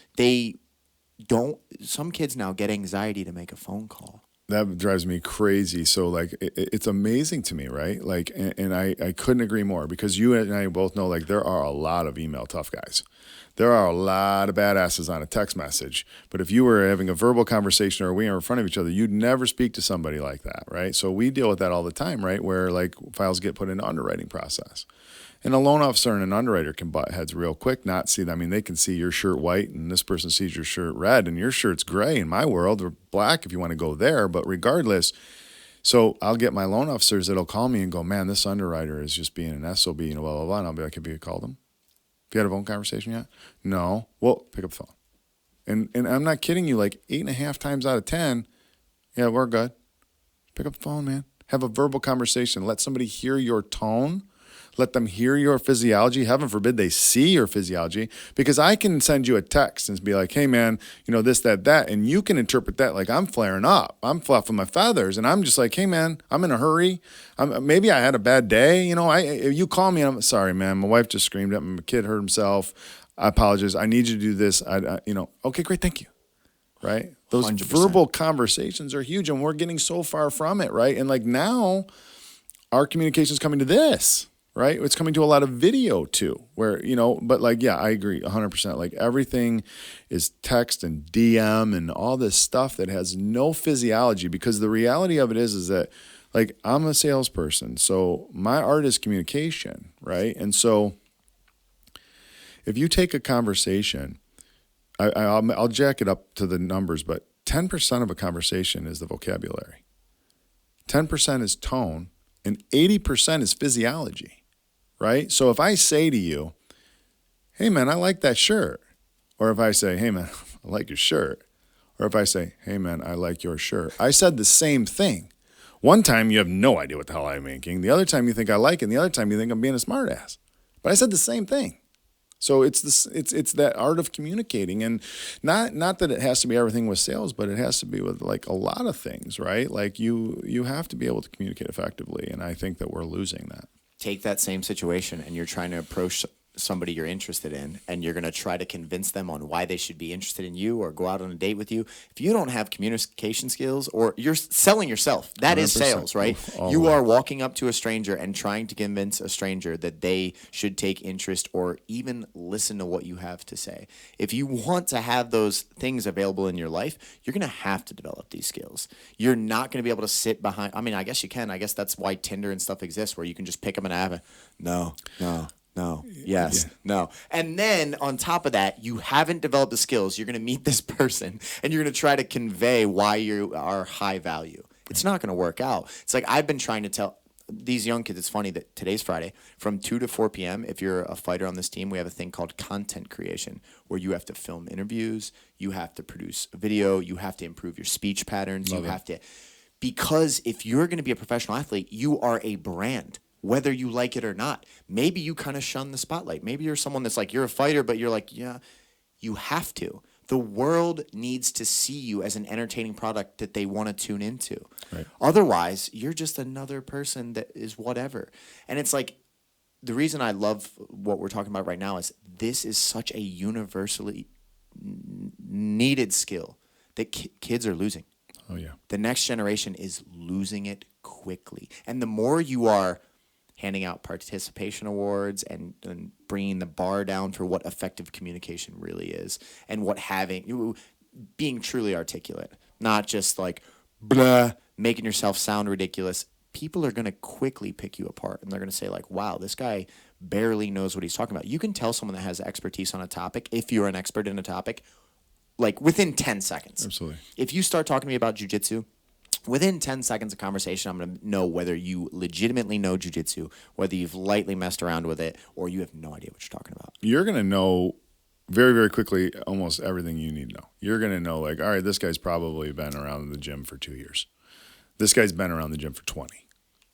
Some kids now get anxiety to make a phone call. That drives me crazy. So like, it's amazing to me, right? Like, and I couldn't agree more because you and I both know like there are a lot of email tough guys. There are a lot of badasses on a text message. But if you were having a verbal conversation or we were in front of each other, you'd never speak to somebody like that, right? So we deal with that all the time, right? Where like files get put into underwriting process. And a loan officer and an underwriter can butt heads real quick, they can see your shirt white and this person sees your shirt red and your shirt's gray in my world, or black if you want to go there. But regardless, so I'll get my loan officers that'll call me and go, man, this underwriter is just being an SOB and blah, blah, blah. And I'll be like, have you called him? Have you had a phone conversation yet? No. Well, pick up the phone. And I'm not kidding you, like 8.5 times out of 10, yeah, we're good. Pick up the phone, man. Have a verbal conversation. Let somebody hear your tone. Let them hear your physiology. Heaven forbid they see your physiology, because I can send you a text and be like, hey, man, this, that, and you can interpret that like I'm flaring up. I'm fluffing my feathers, and I'm just like, hey, man, I'm in a hurry. Maybe I had a bad day. If you call me, I'm sorry, man. My wife just screamed at me. My kid hurt himself. I apologize. I need you to do this. Okay, great. Thank you. Right? Those 100%. Verbal conversations are huge, and we're getting so far from it, right? And like now, our communication is coming to this. Right? It's coming to a lot of video too, where, but like, yeah, I agree 100%. Like everything is text and DM and all this stuff that has no physiology, because the reality of it is that like I'm a salesperson. So my art is communication, right? And so if you take a conversation, I'll jack it up to the numbers, but 10% of a conversation is the vocabulary. 10% is tone and 80% is physiology. Right? So if I say to you, hey, man, I like that shirt. Or if I say, hey, man, I like your shirt. Or if I say, hey, man, I like your shirt. I said the same thing. One time you have no idea what the hell I'm making. The other time you think I like it. And the other time you think I'm being a smartass. But I said the same thing. So it's that art of communicating, and not that it has to be everything with sales, but it has to be with like a lot of things, right? Like you have to be able to communicate effectively, and I think that we're losing that. Take that same situation and you're trying to approach somebody you're interested in, and you're going to try to convince them on why they should be interested in you or go out on a date with you. If you don't have communication skills, or you're selling yourself, that is 100%. sales, right? All You the way. are walking up to a stranger and trying to convince a stranger that they should take interest or even listen to what you have to say. If you want to have those things available in your life, you're going to have to develop these skills. You're not going to be able to sit behind. I mean, I guess you can. I guess that's why Tinder and stuff exists, where you can just pick up an app. No. Yes. Yeah. No. And then on top of that, you haven't developed the skills. You're going to meet this person and you're going to try to convey why you are high value. It's not going to work out. It's like I've been trying to tell these young kids. It's funny that today's Friday from 2 to 4 p.m. If you're a fighter on this team, we have a thing called content creation, where you have to film interviews, you have to produce a video, you have to improve your speech patterns, because if you're going to be a professional athlete, you are a brand, whether you like it or not. Maybe you kind of shun the spotlight. Maybe you're someone that's like, you're a fighter, but you're like, yeah, you have to. The world needs to see you as an entertaining product that they want to tune into. Right. Otherwise, you're just another person that is whatever. And it's like, the reason I love what we're talking about right now is this is such a universally needed skill that kids are losing. Oh yeah. The next generation is losing it quickly. And the more you are handing out participation awards and bringing the bar down for what effective communication really is, and what being truly articulate, not just like blah, making yourself sound ridiculous. People are going to quickly pick you apart, and they're going to say like, wow, this guy barely knows what he's talking about. You can tell someone that has expertise on a topic, if you're an expert in a topic, like within 10 seconds. Absolutely. If you start talking to me about jiu-jitsu, within 10 seconds of conversation, I'm going to know whether you legitimately know jiu-jitsu, whether you've lightly messed around with it, or you have no idea what you're talking about. You're going to know very, very quickly almost everything you need to know. You're going to know, like, all right, this guy's probably been around the gym for 2 years. This guy's been around the gym for 20.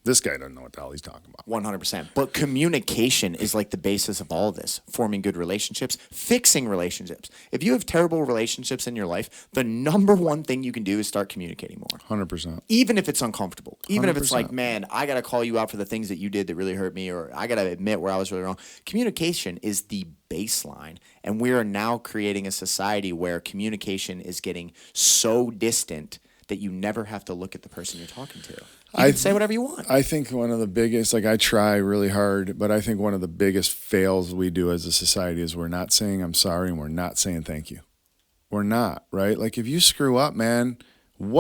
This guy doesn't know what the hell he's talking about. 100%. But communication is like the basis of all this. Forming good relationships, fixing relationships. If you have terrible relationships in your life, the number one thing you can do is start communicating more. 100%. Even if it's uncomfortable. Even if it's 100%. like, man, I got to call you out for the things that you did that really hurt me, or I got to admit where I was really wrong. Communication is the baseline. And we are now creating a society where communication is getting so distant that you never have to look at the person you're talking to. You can say whatever you want. I think one of the biggest, like I try really hard, but I think one of the biggest fails we do as a society is we're not saying I'm sorry and we're not saying thank you. We're not, right? Like if you screw up, man, and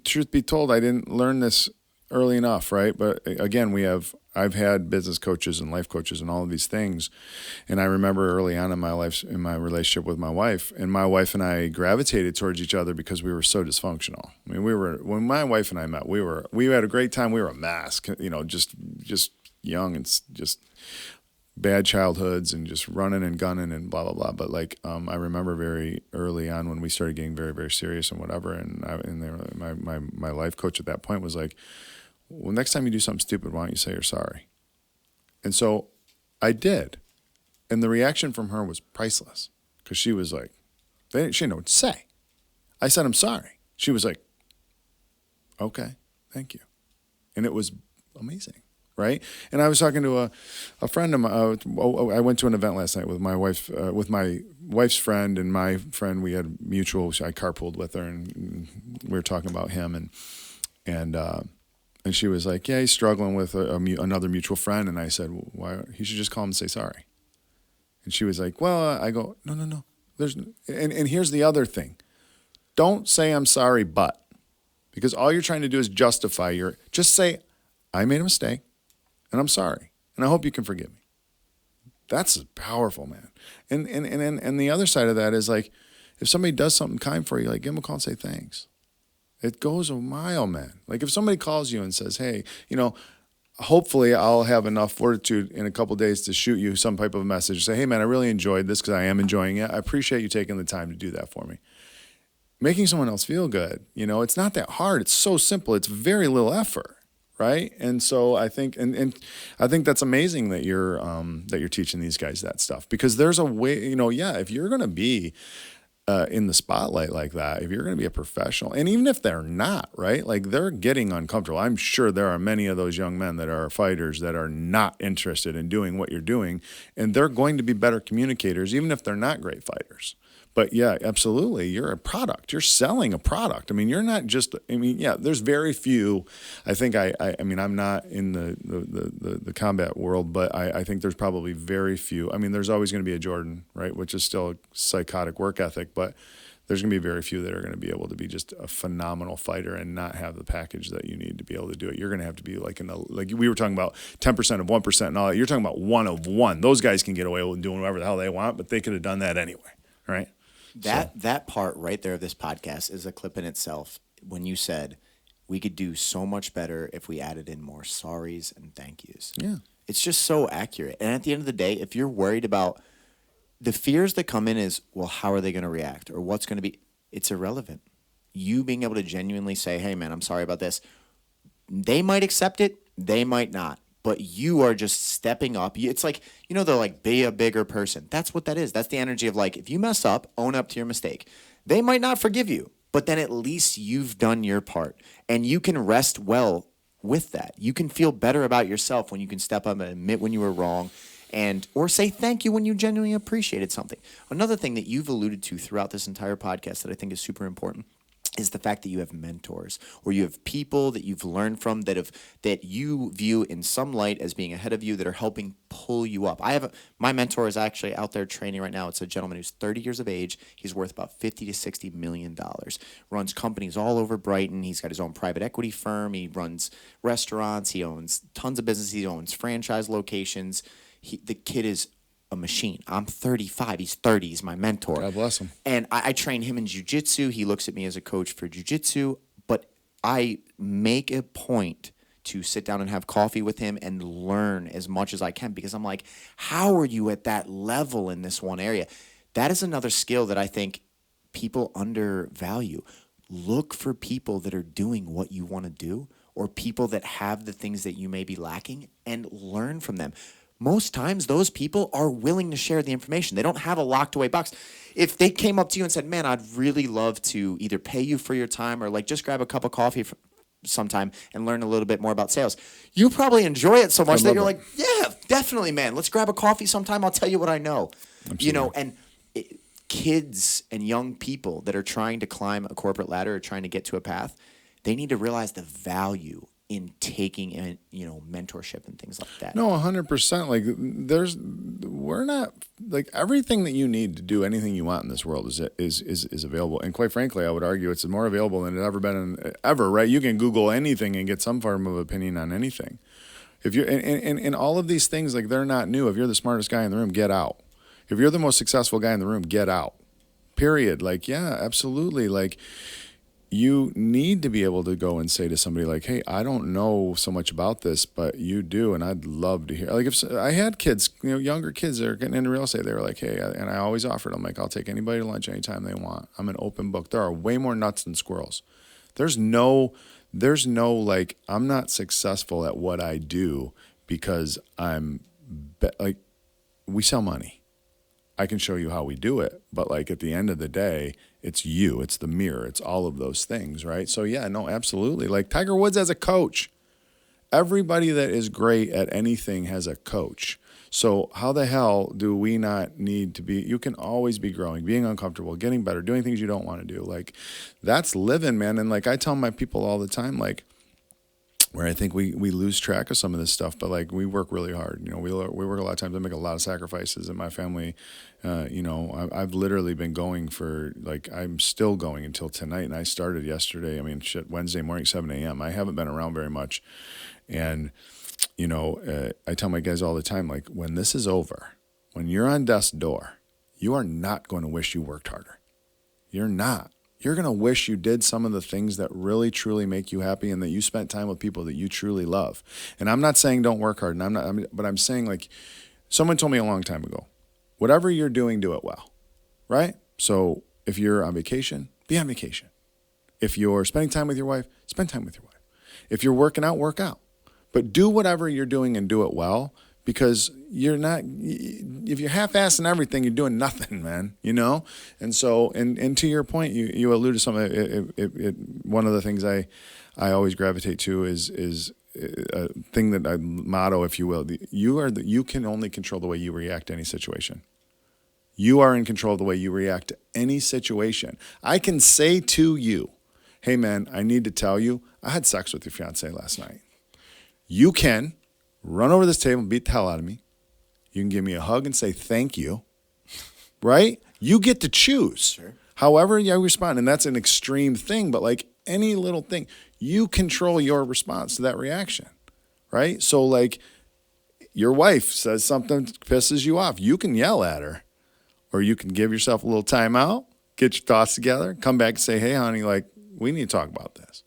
truth be told, I didn't learn this early enough, right? But again, I've had business coaches and life coaches and all of these things. And I remember early on in my life, in my relationship with my wife, and my wife and I gravitated towards each other because we were so dysfunctional. I mean, when my wife and I met, we had a great time. We were a mess, just young and just bad childhoods and just running and gunning and blah, blah, blah. But like, I remember very early on when we started getting very, very serious and whatever. And my life coach at that point was like, well, next time you do something stupid, why don't you say you're sorry? And so I did. And the reaction from her was priceless, because she was like, she didn't know what to say. I said, I'm sorry. She was like, okay, thank you. And it was amazing, right? And I was talking to a friend of mine. I went to an event last night with my wife, with my wife's friend and my friend. We had mutual, I carpooled with her, and we were talking about him. And she was like, yeah, he's struggling with another mutual friend. And I said, why? He should just call him and say sorry. And she was like, well, I go, no. And here's the other thing. Don't say I'm sorry, but. Because all you're trying to do is justify just say, I made a mistake, and I'm sorry. And I hope you can forgive me. That's powerful, man. And the other side of that is like, if somebody does something kind for you, like give them a call and say thanks. It goes a mile, man. Like if somebody calls you and says, hey, hopefully I'll have enough fortitude in a couple of days to shoot you some type of message. Say, hey, man, I really enjoyed this because I am enjoying it. I appreciate you taking the time to do that for me. Making someone else feel good, it's not that hard. It's so simple. It's very little effort, right? And so I think, and I think that's amazing that you're teaching these guys that stuff, because there's a way, if you're going to be in the spotlight like that, if you're going to be a professional, and even if they're not, right, like they're getting uncomfortable. I'm sure there are many of those young men that are fighters that are not interested in doing what you're doing, and they're going to be better communicators, even if they're not great fighters. But yeah, absolutely. You're a product. You're selling a product. I mean, you're not just, there's very few. I think I'm not in the combat world, but I think there's probably very few. I mean, there's always going to be a Jordan, right? Which is still a psychotic work ethic, but there's going to be very few that are going to be able to be just a phenomenal fighter and not have the package that you need to be able to do it. You're going to have to be like we were talking about 10% of 1% and all that. You're talking about 1 of 1. Those guys can get away with doing whatever the hell they want, but they could have done that anyway, right? That part right there of this podcast is a clip in itself when you said we could do so much better if we added in more sorries and thank yous. Yeah. It's just so accurate. And at the end of the day, if you're worried about the fears that come in is, well, how are they going to react or what's going to be, it's irrelevant. You being able to genuinely say, hey, man, I'm sorry about this. They might accept it. They might not. But you are just stepping up. It's like, they're like, be a bigger person. That's what that is. That's the energy of like, if you mess up, own up to your mistake. They might not forgive you, but then at least you've done your part. And you can rest well with that. You can feel better about yourself when you can step up and admit when you were wrong or say thank you when you genuinely appreciated something. Another thing that you've alluded to throughout this entire podcast that I think is super important is the fact that you have mentors or you have people that you've learned from that you view in some light as being ahead of you that are helping pull you up. My mentor is actually out there training right now. It's a gentleman who's 30 years of age. He's worth about $50 to $60 million. Runs companies all over Brighton. He's got his own private equity firm. He runs restaurants. He owns tons of businesses. He owns franchise locations. The kid is a machine. I'm 35. He's 30. He's my mentor. God bless him. And I train him in jiu-jitsu. He looks at me as a coach for jiu-jitsu. But I make a point to sit down and have coffee with him and learn as much as I can because I'm like, how are you at that level in this one area? That is another skill that I think people undervalue. Look for people that are doing what you want to do or people that have the things that you may be lacking and learn from them. Most times those people are willing to share the information. They don't have a locked away box. If they came up to you and said, man, I'd really love to either pay you for your time or like just grab a cup of coffee sometime and learn a little bit more about sales, you probably enjoy it so much that you're like, yeah, definitely, man. Let's grab a coffee sometime. I'll tell you what I know. Absolutely. Kids and young people that are trying to climb a corporate ladder or trying to get to a path, they need to realize the value in taking in, mentorship and things like that. No, 100%. Like we're not like everything that you need to do anything you want in this world is available. And quite frankly, I would argue it's more available than it ever been ever, right? You can Google anything and get some form of opinion on anything. If you're and all of these things, like they're not new. If you're the smartest guy in the room, get out. If you're the most successful guy in the room, get out. Period. Like, yeah, absolutely. Like, you need to be able to go and say to somebody like, hey, I don't know so much about this, but you do, and I'd love to hear. Like if I had kids, younger kids that are getting into real estate, they were like, hey, and I always offered them, like, I'll take anybody to lunch anytime they want. I'm an open book. There are way more nuts than squirrels. There's no like, I'm not successful at what I do because we sell money. I can show you how we do it, but like at the end of the day, it's you, it's the mirror, it's all of those things, right? So yeah, no, absolutely. Like Tiger Woods as a coach. Everybody that is great at anything has a coach. So how the hell do we not need to be, you can always be growing, being uncomfortable, getting better, doing things you don't want to do. Like that's living, man. And like I tell my people all the time, like, where I think we lose track of some of this stuff, but like we work really hard. We work a lot of times. I make a lot of sacrifices in my family. I've literally been going for I'm still going until tonight, and I started yesterday. Wednesday morning, 7 a.m. I haven't been around very much, and I tell my guys all the time, like when this is over, when you're on death's door, you are not going to wish you worked harder. You're not. You're going to wish you did some of the things that really, truly make you happy and that you spent time with people that you truly love. And I'm not saying don't work hard, but I'm saying like someone told me a long time ago, whatever you're doing, do it well, right? So if you're on vacation, be on vacation. If you're spending time with your wife, spend time with your wife. If you're working out, work out. But do whatever you're doing and do it well, because you're not, if you're half-assing everything, you're doing nothing, man, And so, and to your point, you alluded to something. One of the things I always gravitate to is a thing that I motto, if you will. You can only control the way you react to any situation. You are in control of the way you react to any situation. I can say to you, hey man, I need to tell you, I had sex with your fiance last night. You can run over this table and beat the hell out of me. You can give me a hug and say thank you, right? You get to choose. Sure. However you respond, and that's an extreme thing, but like any little thing, you control your response to that reaction, right? So like your wife says something pisses you off, you can yell at her, or you can give yourself a little time out, get your thoughts together, come back and say, hey honey, like we need to talk about this.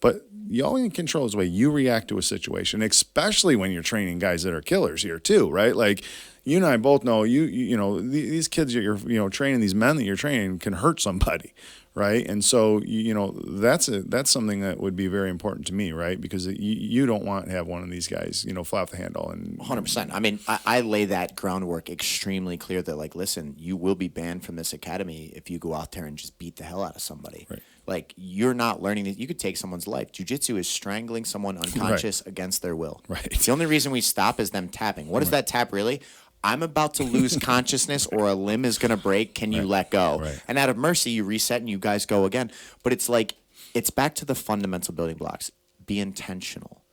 But you only control is the way you react to a situation, especially when you're training guys that are killers here too, right? Like you and I both know these kids that you're training, these men that you're training can hurt somebody, right? And so that's something that would be very important to me, right? Because you don't want to have one of these guys fly off the handle. And 100%. I mean, I lay that groundwork extremely clear that like, listen, you will be banned from this academy if you go out there and just beat the hell out of somebody. Right. Like you're not learning this. You could take someone's life. Jiu-jitsu is strangling someone unconscious against their will. Right. The only reason we stop is them tapping. What is that tap really? I'm about to lose consciousness or a limb is going to break. Can you let go? Right. And out of mercy, you reset and you guys go again. But it's like, it's back to the fundamental building blocks. Be intentional.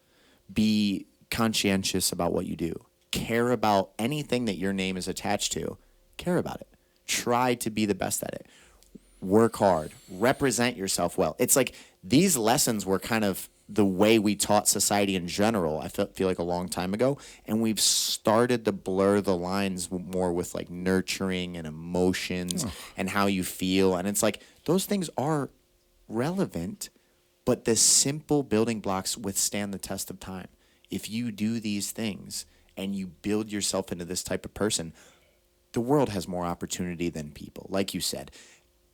Be conscientious about what you do. Care about anything that your name is attached to. Care about it. Try to be the best at it. Work hard. Represent yourself well. It's like these lessons were kind of the way we taught society in general, I feel like a long time ago. And we've started to blur the lines more with like nurturing and emotions and how you feel. And it's like those things are relevant, but the simple building blocks withstand the test of time. If you do these things and you build yourself into this type of person, the world has more opportunity than people. Like you said,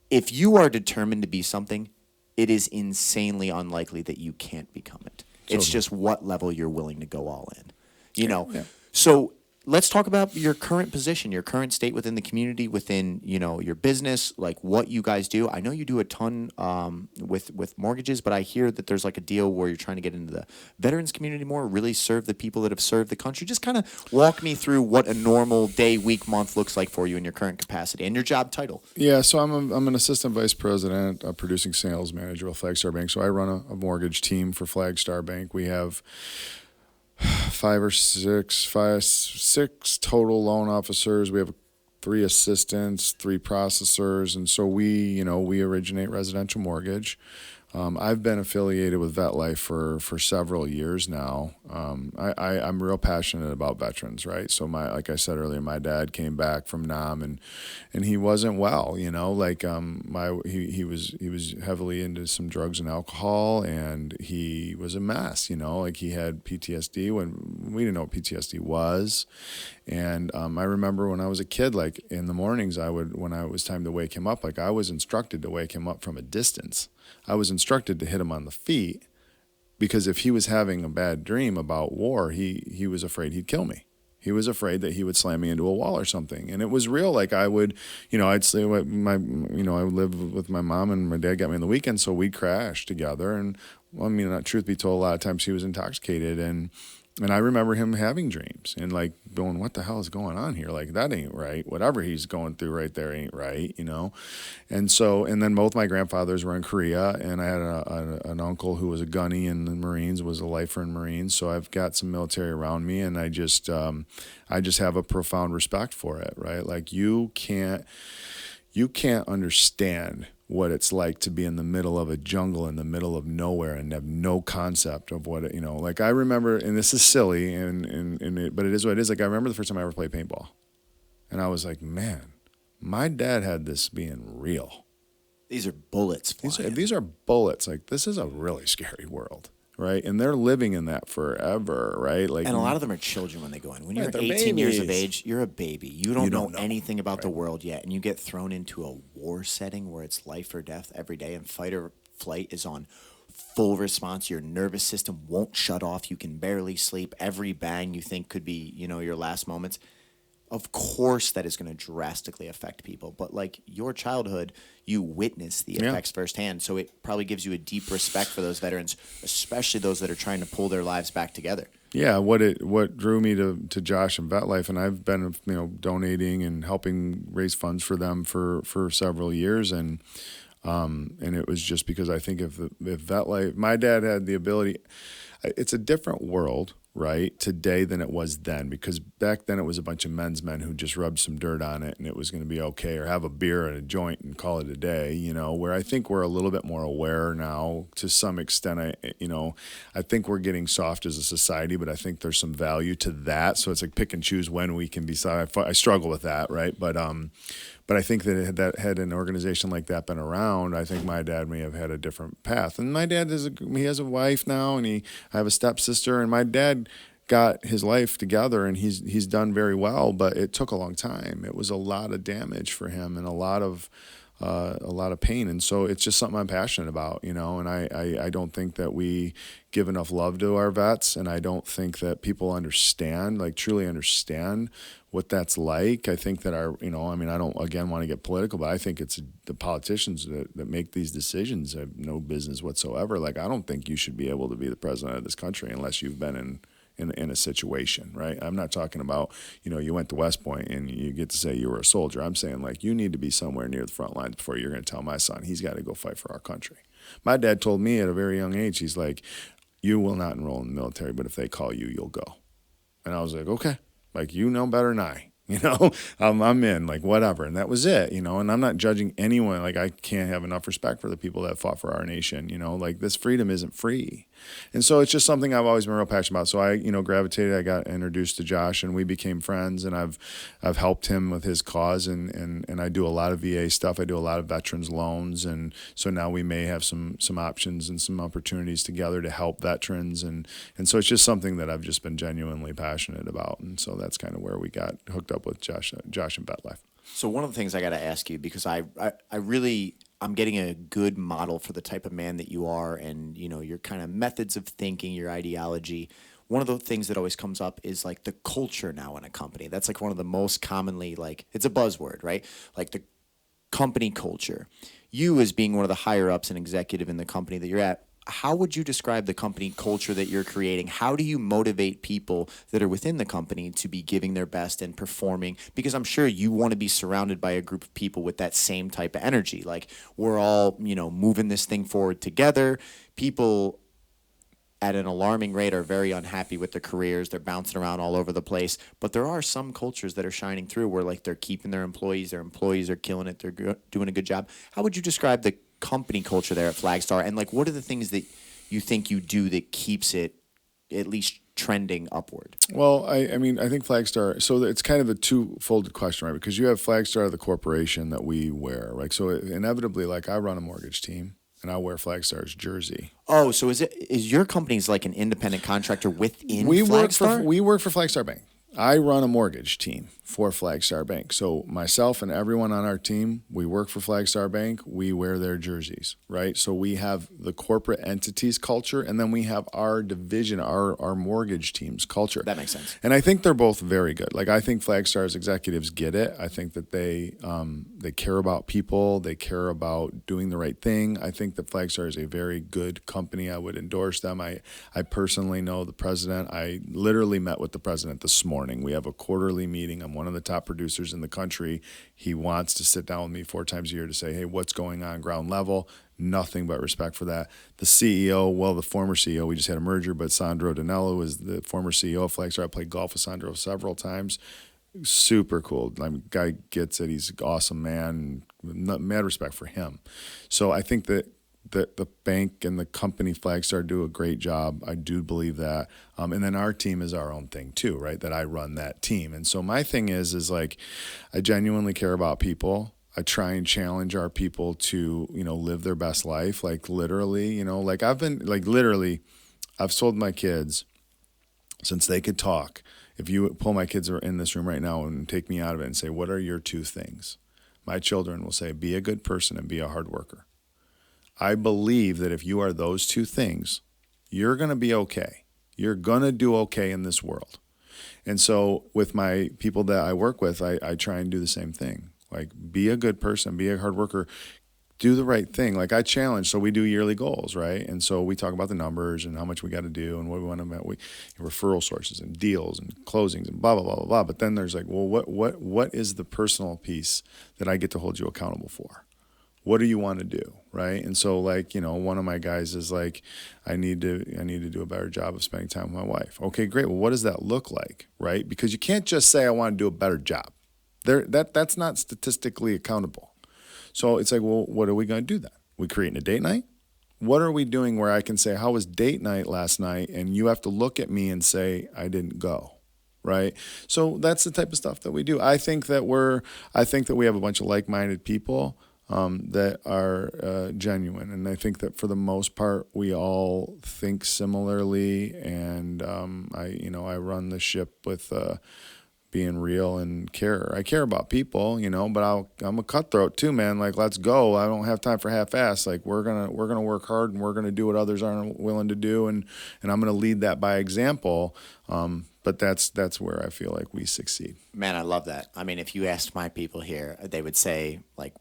if you are determined to be something, it is insanely unlikely that you can't become it. It's just what level you're willing to go all in. Yeah. So let's talk about your current position, your current state within the community, within your business, like what you guys do. I know you do a ton with mortgages, but I hear that there's like a deal where you're trying to get into the veterans community more, really serve the people that have served the country. Just kind of walk me through what a normal day, week, month looks like for you in your current capacity and your job title. Yeah, so I'm an assistant vice president, a producing sales manager with Flagstar Bank. So I run a mortgage team for Flagstar Bank. We have six total loan officers. We have 3 assistants, 3 processors, and so we originate residential mortgage. I've been affiliated with VetLife for several years now. I'm real passionate about veterans, right? So like I said earlier, my dad came back from Nam and he wasn't well, he was heavily into some drugs and alcohol, and he was a mess, like he had PTSD when we didn't know what PTSD was. And I remember when I was a kid, like in the mornings, when it was time to wake him up, like I was instructed to wake him up from a distance. I was instructed to hit him on the feet because if he was having a bad dream about war, he was afraid he'd kill me. He was afraid that he would slam me into a wall or something. And it was real. Like I would, I'd say I would live with my mom and my dad got me on the weekend. So we'd crash together. And truth be told, a lot of times he was intoxicated. And I remember him having dreams and like going, what the hell is going on here? Like that ain't right. Whatever he's going through right there ain't right, And so, and then both my grandfathers were in Korea, and I had an uncle who was a gunny in the Marines, was a lifer in Marines. So I've got some military around me, and I just have a profound respect for it, right? Like you can't understand what it's like to be in the middle of a jungle in the middle of nowhere and have no concept of what it, like I remember, and this is silly but it is what it is. Like I remember the first time I ever played paintball, and I was like, man, my dad had this being real. These are bullets flying. These are bullets. Like this is a really scary world. Right, and they're living in that forever, right? Like, and a lot of them are children when they go in. When you're Right, they're 18 years of babies. age, you're a baby. You don't know anything about the world yet, and you get thrown into a war setting where it's life or death every day, and fight or flight is on full response. Your nervous system won't shut off. You can barely sleep. Every bang you think could be, your last moments. Of course that is going to drastically affect people, but like your childhood, you witness the effects firsthand, so it probably gives you a deep respect for those veterans, especially those that are trying to pull their lives back together. Yeah, what drew me to Josh and Vet Life, and I've been donating and helping raise funds for them for several years, and it was just because I think if Vet Life, my dad had the ability. It's a different world, right, today than it was then, because back then it was a bunch of men's men who just rubbed some dirt on it and it was going to be okay, or have a beer and a joint and call it a day, where I think we're a little bit more aware now to some extent. I think we're getting soft as a society, but I think there's some value to that. So it's like pick and choose when we can be soft. I struggle with that, right? But I think that had an organization like that been around, I think my dad may have had a different path. And my dad he has a wife now, and I have a stepsister, and my dad got his life together, and he's done very well. But it took a long time. It was a lot of damage for him, and a lot of pain. And so it's just something I'm passionate about, and I don't think that we give enough love to our vets, and I don't think that people truly understand what that's like. I think that I don't, again, want to get political, but I think it's the politicians that make these decisions have no business whatsoever. Like, I don't think you should be able to be the president of this country unless you've been in a situation, right? I'm not talking about, you went to West Point and you get to say you were a soldier. I'm saying, like, you need to be somewhere near the front lines before you're going to tell my son he's got to go fight for our country. My dad told me at a very young age, he's like, you will not enroll in the military, but if they call you, you'll go. And I was like, okay, like, you know better than I. I'm in, like, whatever. And that was it, and I'm not judging anyone. Like, I can't have enough respect for the people that fought for our nation, like, this freedom isn't free. And so it's just something I've always been real passionate about. So I, gravitated, I got introduced to Josh, and we became friends, and I've helped him with his cause, and I do a lot of VA stuff. I do a lot of veterans loans. And so now we may have some options and some opportunities together to help veterans. And so it's just something that I've just been genuinely passionate about. And so that's kind of where we got hooked up with Josh and Vet Life. So one of the things I got to ask you, because I'm getting a good model for the type of man that you are, and your kind of methods of thinking, your ideology. One of the things that always comes up is like the culture now in a company. That's like one of the most commonly, like, it's a buzzword, right? Like the company culture. You, as being one of the higher ups and executive in the company that you're at, how would you describe the company culture that you're creating? How do you motivate people that are within the company to be giving their best and performing? Because I'm sure you want to be surrounded by a group of people with that same type of energy. Like, we're all, moving this thing forward together. People at an alarming rate are very unhappy with their careers. They're bouncing around all over the place. But there are some cultures that are shining through where, like, they're keeping their employees are killing it, they're doing a good job. How would you describe the company culture there at Flagstar, and like, what are the things that you think you do that keeps it at least trending upward? Well, I think Flagstar, so it's kind of a two-folded question, right? Because you have Flagstar, the corporation that we wear, right? So inevitably, like, I run a mortgage team, and I wear Flagstar's jersey. Oh, so is your company's like an independent contractor within Flagstar? We work for Flagstar Bank. I run a mortgage team for Flagstar Bank. So myself and everyone on our team, we work for Flagstar Bank. We wear their jerseys, right? So we have the corporate entities culture, and then we have our division, our mortgage team's culture. That makes sense. And I think they're both very good. Like, I think Flagstar's executives get it. I think that they care about people. They care about doing the right thing. I think that Flagstar is a very good company. I would endorse them. I personally know the president. I literally met with the president this morning. We have a quarterly meeting. I'm one of the top producers in the country. He wants to sit down with me 4 times a year to say, hey, what's going on ground level? Nothing but respect for that. The CEO, well, the former CEO, we just had a merger, but Sandro Danello is the former CEO of Flagstar. I played golf with Sandro several times. Super cool. Guy gets it. He's an awesome man. Mad respect for him. So I think that the bank and the company Flagstar do a great job. I do believe that. And then our team is our own thing too, right? That I run that team. And so my thing is like, I genuinely care about people. I try and challenge our people to, live their best life. Like, literally, like, I've told my kids since they could talk. If you pull my kids in this room right now and take me out of it and say, what are your 2 things? My children will say, be a good person and be a hard worker. I believe that if you are those two things, you're going to be okay. You're going to do okay in this world. And so with my people that I work with, I try and do the same thing. Like, be a good person, be a hard worker, do the right thing. Like, I challenge, so we do yearly goals, right? And so we talk about the numbers and how much we got to do and what we want to make, referral sources and deals and closings and blah, blah, blah, blah, blah. But then there's like, well, what is the personal piece that I get to hold you accountable for? What do you want to do, right? And so, like, one of my guys is like, I need to do a better job of spending time with my wife. Okay, great. Well, what does that look like, right? Because you can't just say I want to do a better job. That's not statistically accountable. So it's like, well, what are we going to do then? We creating a date night? What are we doing where I can say, how was date night last night? And you have to look at me and say, I didn't go. Right. So that's the type of stuff that we do. I think that we have a bunch of like-minded people that are genuine. And I think that for the most part, we all think similarly. And I run the ship with being real and care. I care about people, but I'm a cutthroat too, man. Like, let's go. I don't have time for half-ass. Like, we're gonna work hard and we're gonna do what others aren't willing to do, and I'm gonna lead that by example. But that's where I feel like we succeed. Man, I love that. I mean, if you asked my people here, they would say, like,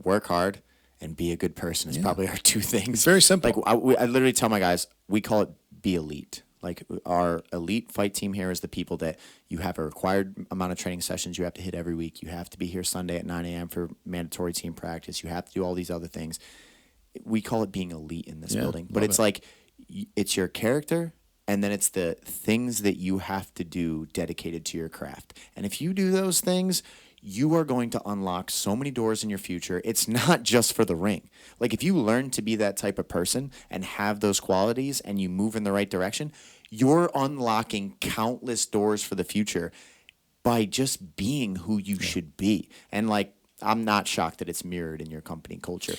work hard and be a good person is probably our two things. It's very simple. Like, I literally tell my guys, we call it be elite. Like, our elite fight team here is the people that you have a required amount of training sessions you have to hit every week. You have to be here Sunday at 9 a.m. for mandatory team practice. You have to do all these other things. We call it being elite in this building. But it's like, it's your character, and then it's the things that you have to do dedicated to your craft. And if you do those things, you are going to unlock so many doors in your future. It's not just for the ring. Like, if you learn to be that type of person and have those qualities and you move in the right direction, you're unlocking countless doors for the future by just being who you should be. And, like, I'm not shocked that it's mirrored in your company culture.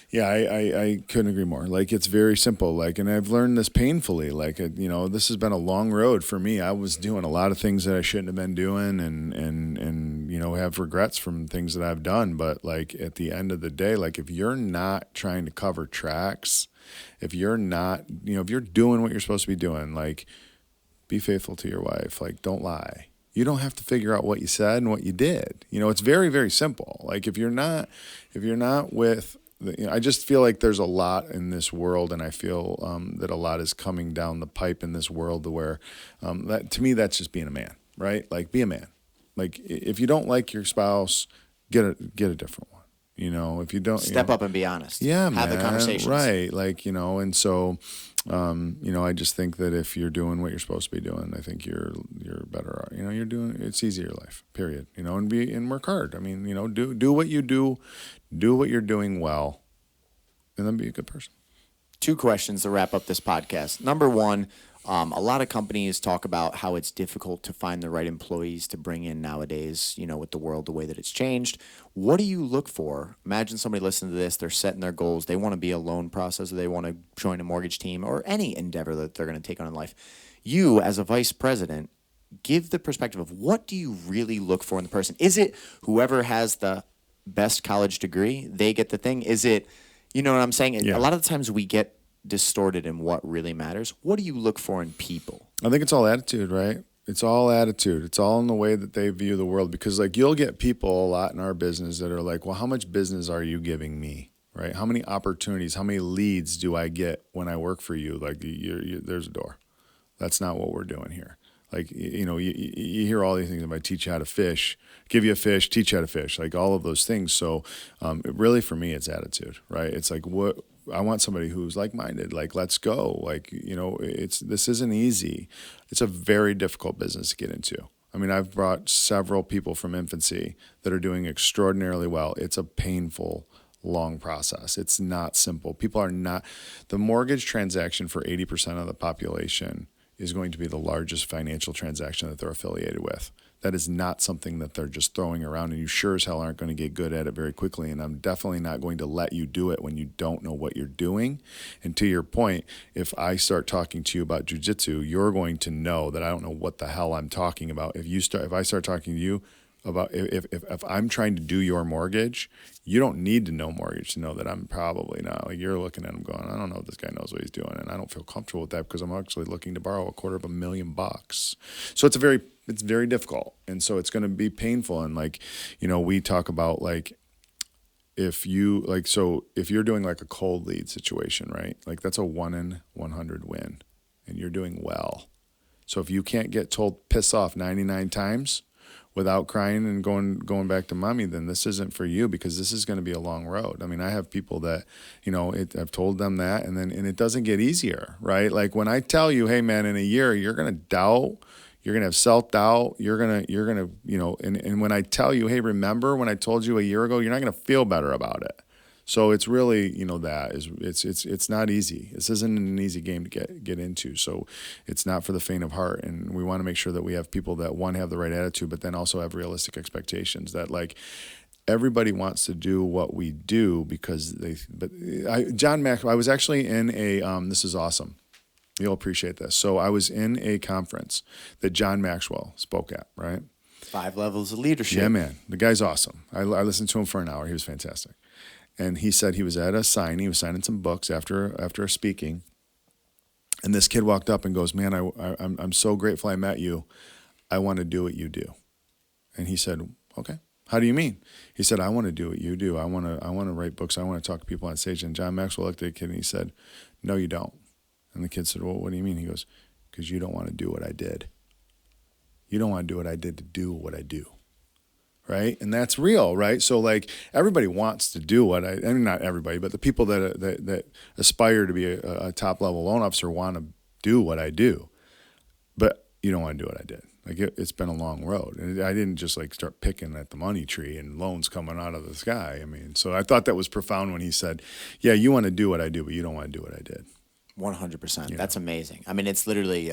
Yeah, I couldn't agree more. Like, it's very simple. Like, and I've learned this painfully. Like, this has been a long road for me. I was doing a lot of things that I shouldn't have been doing, and have regrets from things that I've done. But, like, at the end of the day, like, if you're not trying to cover tracks, if you're not, if you're doing what you're supposed to be doing, like, be faithful to your wife. Like, don't lie. You don't have to figure out what you said and what you did. It's very, very simple. Like, if you're not with, I just feel like there's a lot in this world, and I feel that a lot is coming down the pipe in this world to where, that to me, that's just being a man, right? Like, be a man. Like, if you don't like your spouse, get a different one. If you don't step up and be honest. Yeah, man. Have the conversations. Right. Like, and so, I just think that if you're doing what you're supposed to be doing, I think you're better. You're doing, it's easier life, period. And work hard. I mean, do what you do what you're doing well, and then be a good person. 2 questions to wrap up this podcast. Number 1, a lot of companies talk about how it's difficult to find the right employees to bring in nowadays, with the world, the way that it's changed. What do you look for? Imagine somebody listening to this, they're setting their goals. They want to be a loan processor. They want to join a mortgage team or any endeavor that they're going to take on in life. You, as a vice president, give the perspective of what do you really look for in the person? Is it whoever has the best college degree, they get the thing? Is it, you know what I'm saying? Yeah. A lot of the times we get distorted in what really matters. What do you look for in people? I think it's all attitude, right? It's all attitude. It's all in the way that they view the world. Because, like, you'll get people a lot in our business that are like, well, how much business are you giving me, right? How many opportunities, how many leads do I get when I work for you? Like, there's a door. That's not what we're doing here. Like, you hear all these things. If I teach you how to fish, give you a fish, teach you how to fish, like all of those things. So really, for me, it's attitude, right? It's like, what I want somebody who's like-minded, like, let's go. Like, this isn't easy. It's a very difficult business to get into. I mean, I've brought several people from infancy that are doing extraordinarily well. It's a painful, long process. It's not simple. The mortgage transaction for 80% of the population is going to be the largest financial transaction that they're affiliated with. That is not something that they're just throwing around, and you sure as hell aren't going to get good at it very quickly, and I'm definitely not going to let you do it when you don't know what you're doing. And to your point, if I start talking to you about jiu-jitsu, you're going to know that I don't know what the hell I'm talking about. If I start talking to you, about if I'm trying to do your mortgage, you don't need to know mortgage to know that I'm probably not. Like, you're looking at him going, I don't know if this guy knows what he's doing, and I don't feel comfortable with that because I'm actually looking to borrow $250,000. So it's very difficult, and so it's going to be painful. And like, we talk about like, if you're doing like a cold lead situation, right? Like, that's a 1 in 100 win, and you're doing well. So if you can't get told piss off 99 times without crying and going back to mommy, then this isn't for you, because this is going to be a long road. I mean, I have people that, I've told them that, and it doesn't get easier, right? Like, when I tell you, hey man, in a year you're going to doubt, you're going to have self-doubt, you're going to, and when I tell you, hey, remember when I told you a year ago, you're not going to feel better about it. So it's really, it's not easy. This isn't an easy game to get into. So it's not for the faint of heart. And we want to make sure that we have people that, one, have the right attitude, but then also have realistic expectations that, like, everybody wants to do what we do because John Maxwell, I was actually in a, this is awesome. You'll appreciate this. So I was in a conference that John Maxwell spoke at, right? 5 levels of leadership. Yeah, man. The guy's awesome. I listened to him for an hour. He was fantastic. And he said he was at a signing. He was signing some books after speaking. And this kid walked up and goes, man, I'm so grateful I met you. I want to do what you do. And he said, okay, how do you mean? He said, I want to do what you do. I want to write books. I want to talk to people on stage. And John Maxwell looked at the kid and he said, no, you don't. And the kid said, well, what do you mean? He goes, because you don't want to do what I did. You don't want to do what I did to do what I do. Right? And that's real, right? So like, everybody wants to do not everybody, but the people that aspire to be a top level loan officer want to do what I do, but you don't want to do what I did. Like, it's been a long road, and I didn't just like start picking at the money tree and loans coming out of the sky. I mean, so I thought that was profound when he said, yeah, you want to do what I do, but you don't want to do what I did. 100%. That's amazing. I mean, it's literally,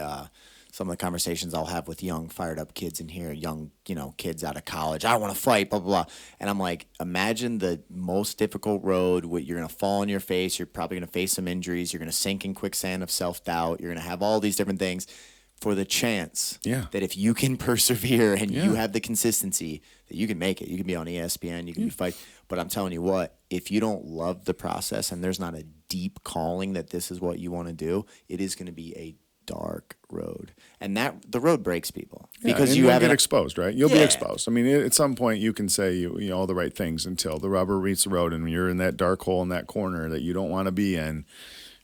some of the conversations I'll have with young, fired up kids in here, young, kids out of college. I want to fight, blah, blah, blah. And I'm like, imagine the most difficult road. You're going to fall on your face. You're probably going to face some injuries. You're going to sink in quicksand of self-doubt. You're going to have all these different things for the chance that if you can persevere and you have the consistency, that you can make it. You can be on ESPN. You can be fight. But I'm telling you what, if you don't love the process and there's not a deep calling that this is what you want to do, it is going to be a dark road, and that the road breaks people because you get exposed, right? You'll be exposed. I mean, at some point you can say all the right things until the rubber meets the road, and you're in that dark hole in that corner that you don't want to be in.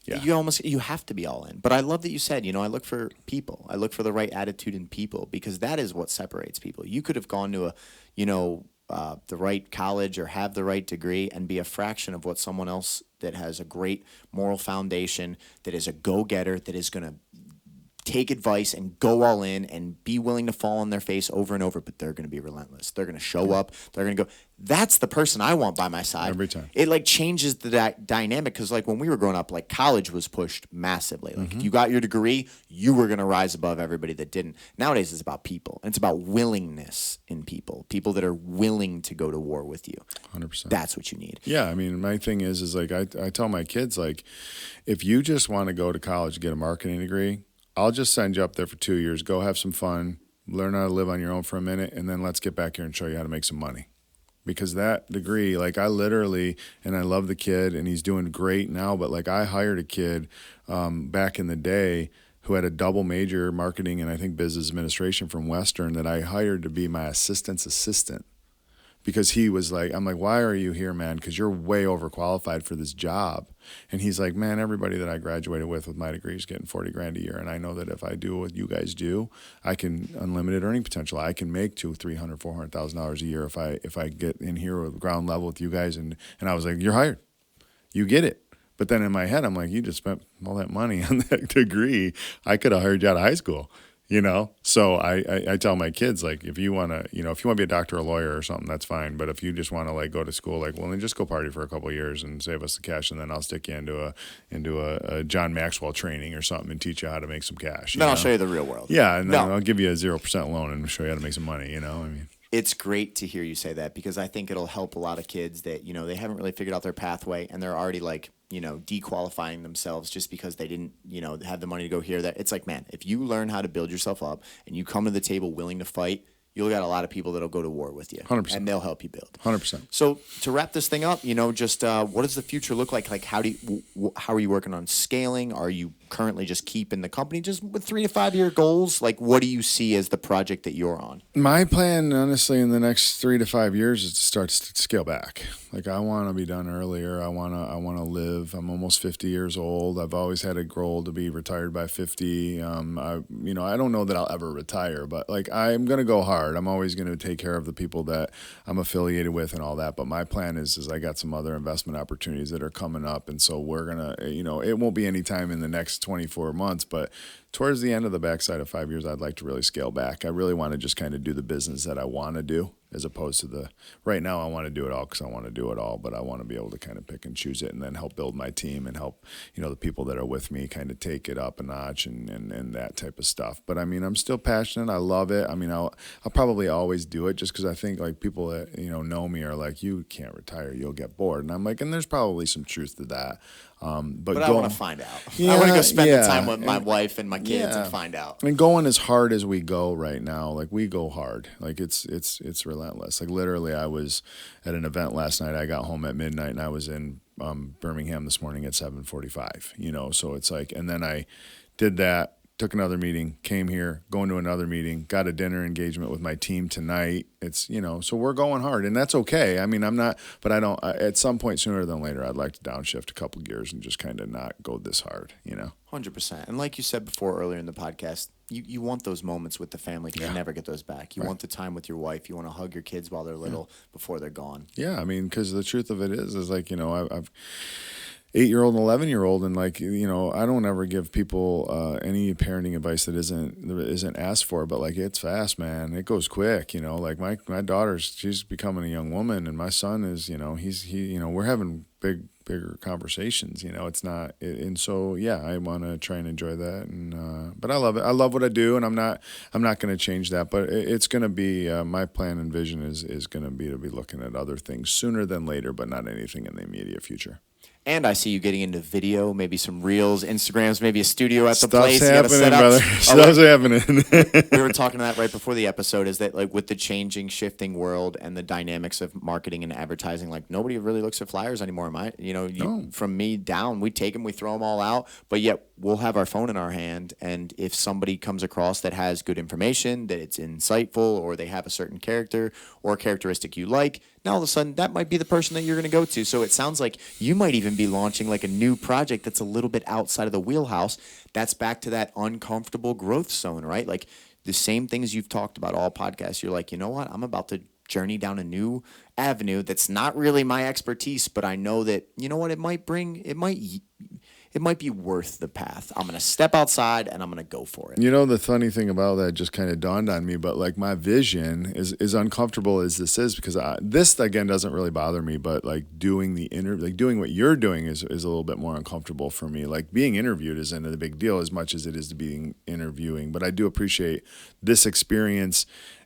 Yeah, you have to be all in. But I love that you said, I look for people. I look for the right attitude in people, because that is what separates people. You could have gone to the right college or have the right degree and be a fraction of what someone else that has a great moral foundation, that is a go-getter, that is going to take advice and go all in and be willing to fall on their face over and over, but they're going to be relentless. They're going to show up. They're going to go. That's the person I want by my side. Every time. It like changes the dynamic, because like when we were growing up, like college was pushed massively. Like if you got your degree, you were going to rise above everybody that didn't. Nowadays it's about people, and it's about willingness in people that are willing to go to war with you. 100%. That's what you need. Yeah, I mean, my thing is like I tell my kids, like, if you just want to go to college and get a marketing degree, I'll just send you up there for 2 years. Go have some fun, learn how to live on your own for a minute, and then let's get back here and show you how to make some money. Because that degree, like, I literally, and I love the kid, and he's doing great now, but like, I hired a kid back in the day who had a double major, marketing and I think business administration from Western, that I hired to be my assistant's assistant. Because he was like, I'm like, why are you here, man? Because you're way overqualified for this job. And he's like, man, everybody that I graduated with my degree is getting $40,000 a year. And I know that if I do what you guys do, I can unlimited earning potential. I can make $200,000, $300,000, $400,000 a year if I get in here with ground level with you guys. And I was like, you're hired. You get it. But then in my head, I'm like, you just spent all that money on that degree. I could have hired you out of high school. So I tell my kids, like, if you want to be a doctor or a lawyer or something, that's fine. But if you just want to like go to school, like, well, then just go party for a couple of years and save us the cash, and then I'll stick you into a John Maxwell training or something and teach you how to make some cash. Then I'll show you the real world. Yeah, and then I'll give you a 0% loan and show you how to make some money. I mean. It's great to hear you say that, because I think it'll help a lot of kids that, they haven't really figured out their pathway, and they're already like, dequalifying themselves just because they didn't, have the money to go here. That it's like, man, if you learn how to build yourself up and you come to the table willing to fight, you'll got a lot of people that'll go to war with you, 100%. and they'll help you build. 100%. So to wrap this thing up, just what does the future look like? Like, how are you working on scaling? Are you currently just keeping the company just with 3 to 5 year goals? Like, what do you see as the project that you're on? My plan, honestly, in the next 3 to 5 years is to start to scale back. Like, I want to be done earlier. I want to live. I'm almost 50 years old. I've always had a goal to be retired by 50. I don't know that I'll ever retire, but like, I'm going to go hard. I'm always going to take care of the people that I'm affiliated with and all that. But my plan is I got some other investment opportunities that are coming up. And so we're going to, it won't be any time in the next 24 months, but towards the end of the backside of 5 years, I'd like to really scale back. I really want to just kind of do the business that I want to do, as opposed to right now I want to do it all because I want to do it all, but I want to be able to kind of pick and choose it and then help build my team and help, the people that are with me kind of take it up a notch and that type of stuff. But I mean, I'm still passionate. I love it. I mean, I'll probably always do it just because I think like people that, know me are like, you can't retire, you'll get bored. And I'm like, and there's probably some truth to that. But I want to find out. I want to go spend the time with my wife and my kids and find out. And going as hard as we go right now, like we go hard, like it's relentless. Like literally, I was at an event last night. I got home at midnight, and I was in Birmingham this morning at 7:45. So it's like, and then I did that. Took another meeting, came here, going to another meeting, got a dinner engagement with my team tonight. It's, so we're going hard, and that's okay. I mean, at some point sooner than later, I'd like to downshift a couple gears and just kind of not go this hard, 100%. And like you said before earlier in the podcast, you want those moments with the family because you never get those back. You want the time with your wife. You want to hug your kids while they're little before they're gone. Yeah, I mean, because the truth of it is like, I've 8-year-old and 11-year-old, and like I don't ever give people any parenting advice that isn't asked for, but like it's fast, man. It goes quick, like my daughter's, she's becoming a young woman, and my son is, we're having bigger conversations. It's not, and so yeah, I want to try and enjoy that, and but I love it. I love what I do, and I'm not going to change that. But it's going to be my plan and vision is going to be looking at other things sooner than later, but not anything in the immediate future. And I see you getting into video, maybe some reels, Instagrams, maybe a studio at the Stuff's place. Happening, you brother. Stuff's happening. We were talking to that right before the episode, is that like with the changing, shifting world and the dynamics of marketing and advertising, like nobody really looks at flyers anymore. From me down, we take them, we throw them all out, but yet we'll have our phone in our hand. And if somebody comes across that has good information, that it's insightful, or they have a certain character or characteristic you like, now all of a sudden that might be the person that you're going to go to. So it sounds like you might even be launching like a new project that's a little bit outside of the wheelhouse. That's back to that uncomfortable growth zone, right? Like the same things you've talked about all podcasts. You're like, you know what? I'm about to journey down a new avenue that's not really my expertise, but I know that, you know what, it might be worth the path. I'm going to step outside and I'm going to go for it. The funny thing about that just kind of dawned on me, but like my vision is uncomfortable as this is, because this again doesn't really bother me, but like doing the interview, like doing what you're doing is a little bit more uncomfortable for me. Like being interviewed isn't a big deal as much as it is to being interviewing, but I do appreciate this experience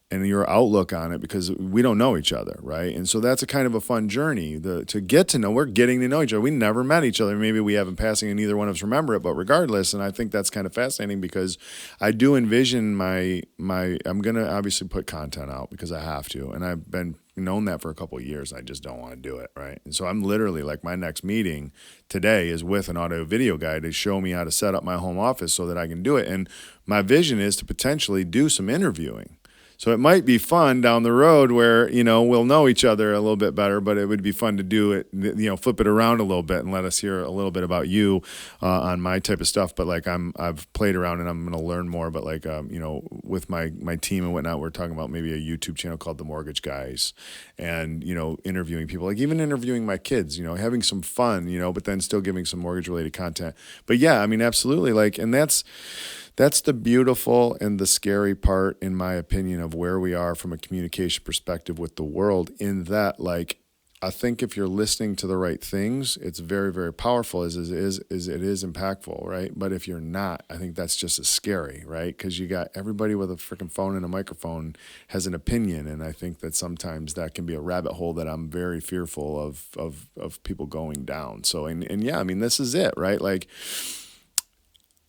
and your outlook on it, because we don't know each other, right? And so that's a kind of a fun journey to get to know. We're getting to know each other. We never met each other. Maybe we haven't passing and neither one of us remember it, but regardless, and I think that's kind of fascinating because I do envision I'm going to obviously put content out because I have to, and I've been known that for a couple of years. I just don't want to do it, right? And so I'm literally like, my next meeting today is with an audio video guy to show me how to set up my home office so that I can do it. And my vision is to potentially do some interviewing. So it might be fun down the road where, we'll know each other a little bit better, but it would be fun to do it, flip it around a little bit and let us hear a little bit about you on my type of stuff. But like I've played around and I'm going to learn more. But like, with my team and whatnot, we're talking about maybe a YouTube channel called The Mortgage Guys, and, interviewing people, like even interviewing my kids, having some fun, but then still giving some mortgage related content. But yeah, I mean, absolutely. Like, and that's the beautiful and the scary part, in my opinion, of where we are from a communication perspective with the world, in that, like, I think if you're listening to the right things, it's very, very powerful, as it is impactful, right? But if you're not, I think that's just as scary, right? Because you got everybody with a freaking phone and a microphone has an opinion, and I think that sometimes that can be a rabbit hole that I'm very fearful of people going down. So, and yeah, I mean, this is it, right? Like,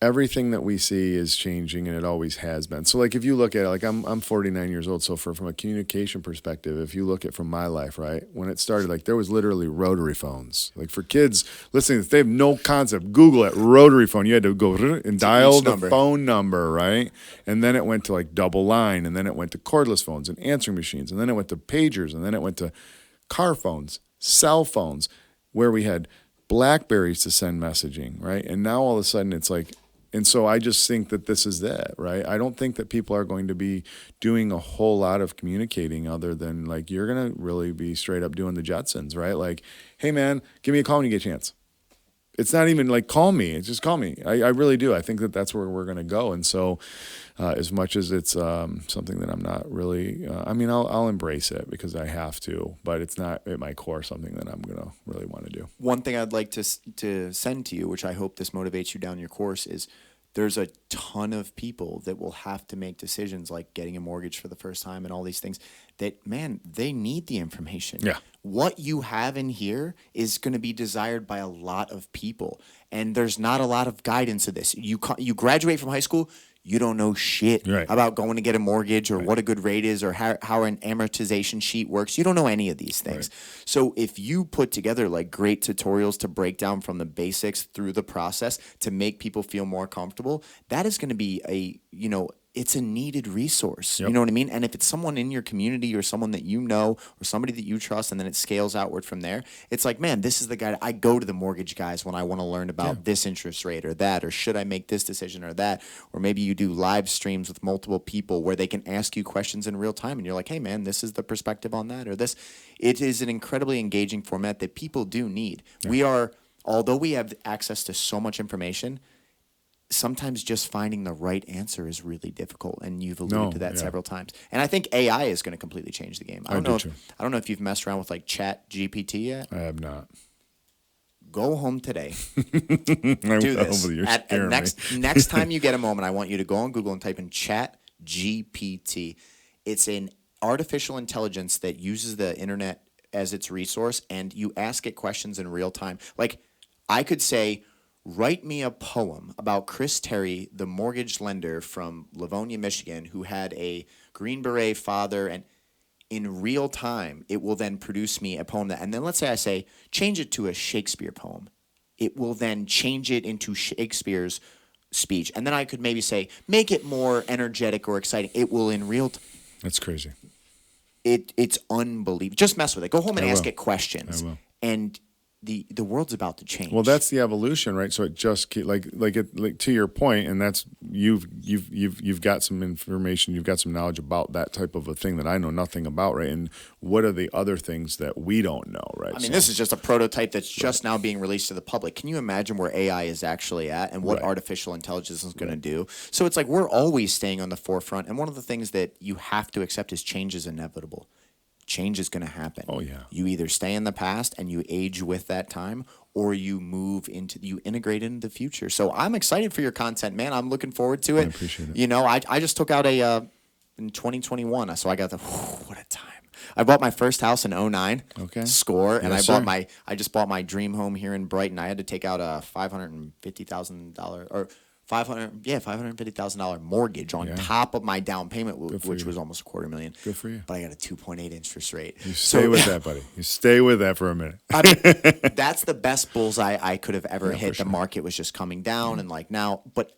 everything that we see is changing, and it always has been. So like if you look at it, like I'm 49 years old, so from a communication perspective, if you look at from my life, right, when it started, like there was literally rotary phones. Like for kids listening, they have no concept. Google it, rotary phone. You had to go and dial the phone number, right? And then it went to like double line, and then it went to cordless phones and answering machines, and then it went to pagers, and then it went to car phones, cell phones, where we had Blackberries to send messaging, right? And now all of a sudden it's like, and so I just think that this is it, right? I don't think that people are going to be doing a whole lot of communicating other than like you're going to really be straight up doing the Jetsons, right? Like, hey, man, give me a call when you get a chance. It's not even like call me. It's just call me. I really do. I think that that's where we're going to go. And so as much as it's something that I'm not really, I'll embrace it because I have to, but it's not at my core something that I'm going to really want to do. One thing I'd like to send to you, which I hope this motivates you down your course, is there's a ton of people that will have to make decisions like getting a mortgage for the first time and all these things that, man, they need the information. Yeah. What you have in here is going to be desired by a lot of people. And there's not a lot of guidance to this. You graduate from high school, you don't know shit about going to get a mortgage or what a good rate is or how an amortization sheet works. You don't know any of these things. So if you put together like great tutorials to break down from the basics through the process to make people feel more comfortable, that is going to be it's a needed resource. You know what I mean? And if it's someone in your community or someone that you know or somebody that you trust and then it scales outward from there, it's like, man, this is the guy. I go to the mortgage guys when I want to learn about this interest rate or that, or should I make this decision or that? Or maybe you do live streams with multiple people where they can ask you questions in real time and you're like, hey, man, this is the perspective on that or this. It is an incredibly engaging format that people do need. Although we have access to so much information, sometimes just finding the right answer is really difficult, and you've alluded to that several times. And I think AI is going to completely change the game. I don't know if you've messed around with like Chat GPT yet. I have not. Go home today. Do this. Next time you get a moment, I want you to go on Google and type in Chat GPT. It's an artificial intelligence that uses the internet as its resource, and you ask it questions in real time. Like I could say, write me a poem about Chris Terry, the mortgage lender from Livonia, Michigan, who had a Green Beret father, and in real time, it will then produce me a poem and then let's say I say, change it to a Shakespeare poem. It will then change it into Shakespeare's speech. And then I could maybe say, make it more energetic or exciting. It will in real time. That's crazy. It's unbelievable. Just mess with it. Go home and ask it questions. I will. And the world's about to change. Well, that's the evolution, right? So it just like to your point, and that's you've got some information, you've got some knowledge about that type of a thing that I know nothing about, right? And what are the other things that we don't know, right? I mean, this is just a prototype that's just now being released to the public. Can you imagine where AI is actually at and what artificial intelligence is going to do? So it's like we're always staying on the forefront, and one of the things that you have to accept is change is inevitable. Change is going to happen. Oh, yeah. You either stay in the past and you age with that time, or you integrate into the future. So I'm excited for your content, man. I'm looking forward to it. I appreciate it. You know, I just took out in 2021, so I got what a time. I bought my first house in 2009. Okay. Score, and Yes, I just bought my dream home here in Brighton. I had to take out a $550,000 or $550,000 mortgage on top of my down payment, which was almost $250,000. Good for you. But I got a 2.8 interest rate. You stay with that, buddy. You stay with that for a minute. I mean, that's the best bullseye I could have ever hit. Sure. The market was just coming down, and like now. But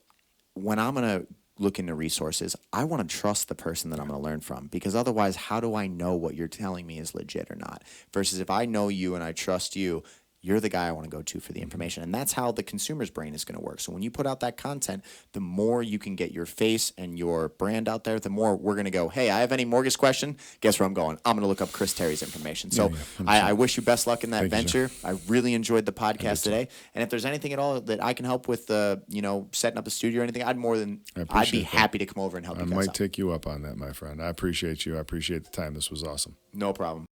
when I'm gonna look into resources, I want to trust the person that I'm going to learn from, because otherwise, how do I know what you're telling me is legit or not? Versus if I know you and I trust you, you're the guy I want to go to for the information. And that's how the consumer's brain is going to work. So when you put out that content, the more you can get your face and your brand out there, the more we're going to go, hey, I have any mortgage question? Guess where I'm going? I'm going to look up Chris Terry's information. So I wish you best luck in that venture. I really enjoyed the podcast today. And if there's anything at all that I can help with, setting up a studio or anything, I'd be happy to come over and help you guys out. I might take you up on that, my friend. I appreciate you. I appreciate the time. This was awesome. No problem.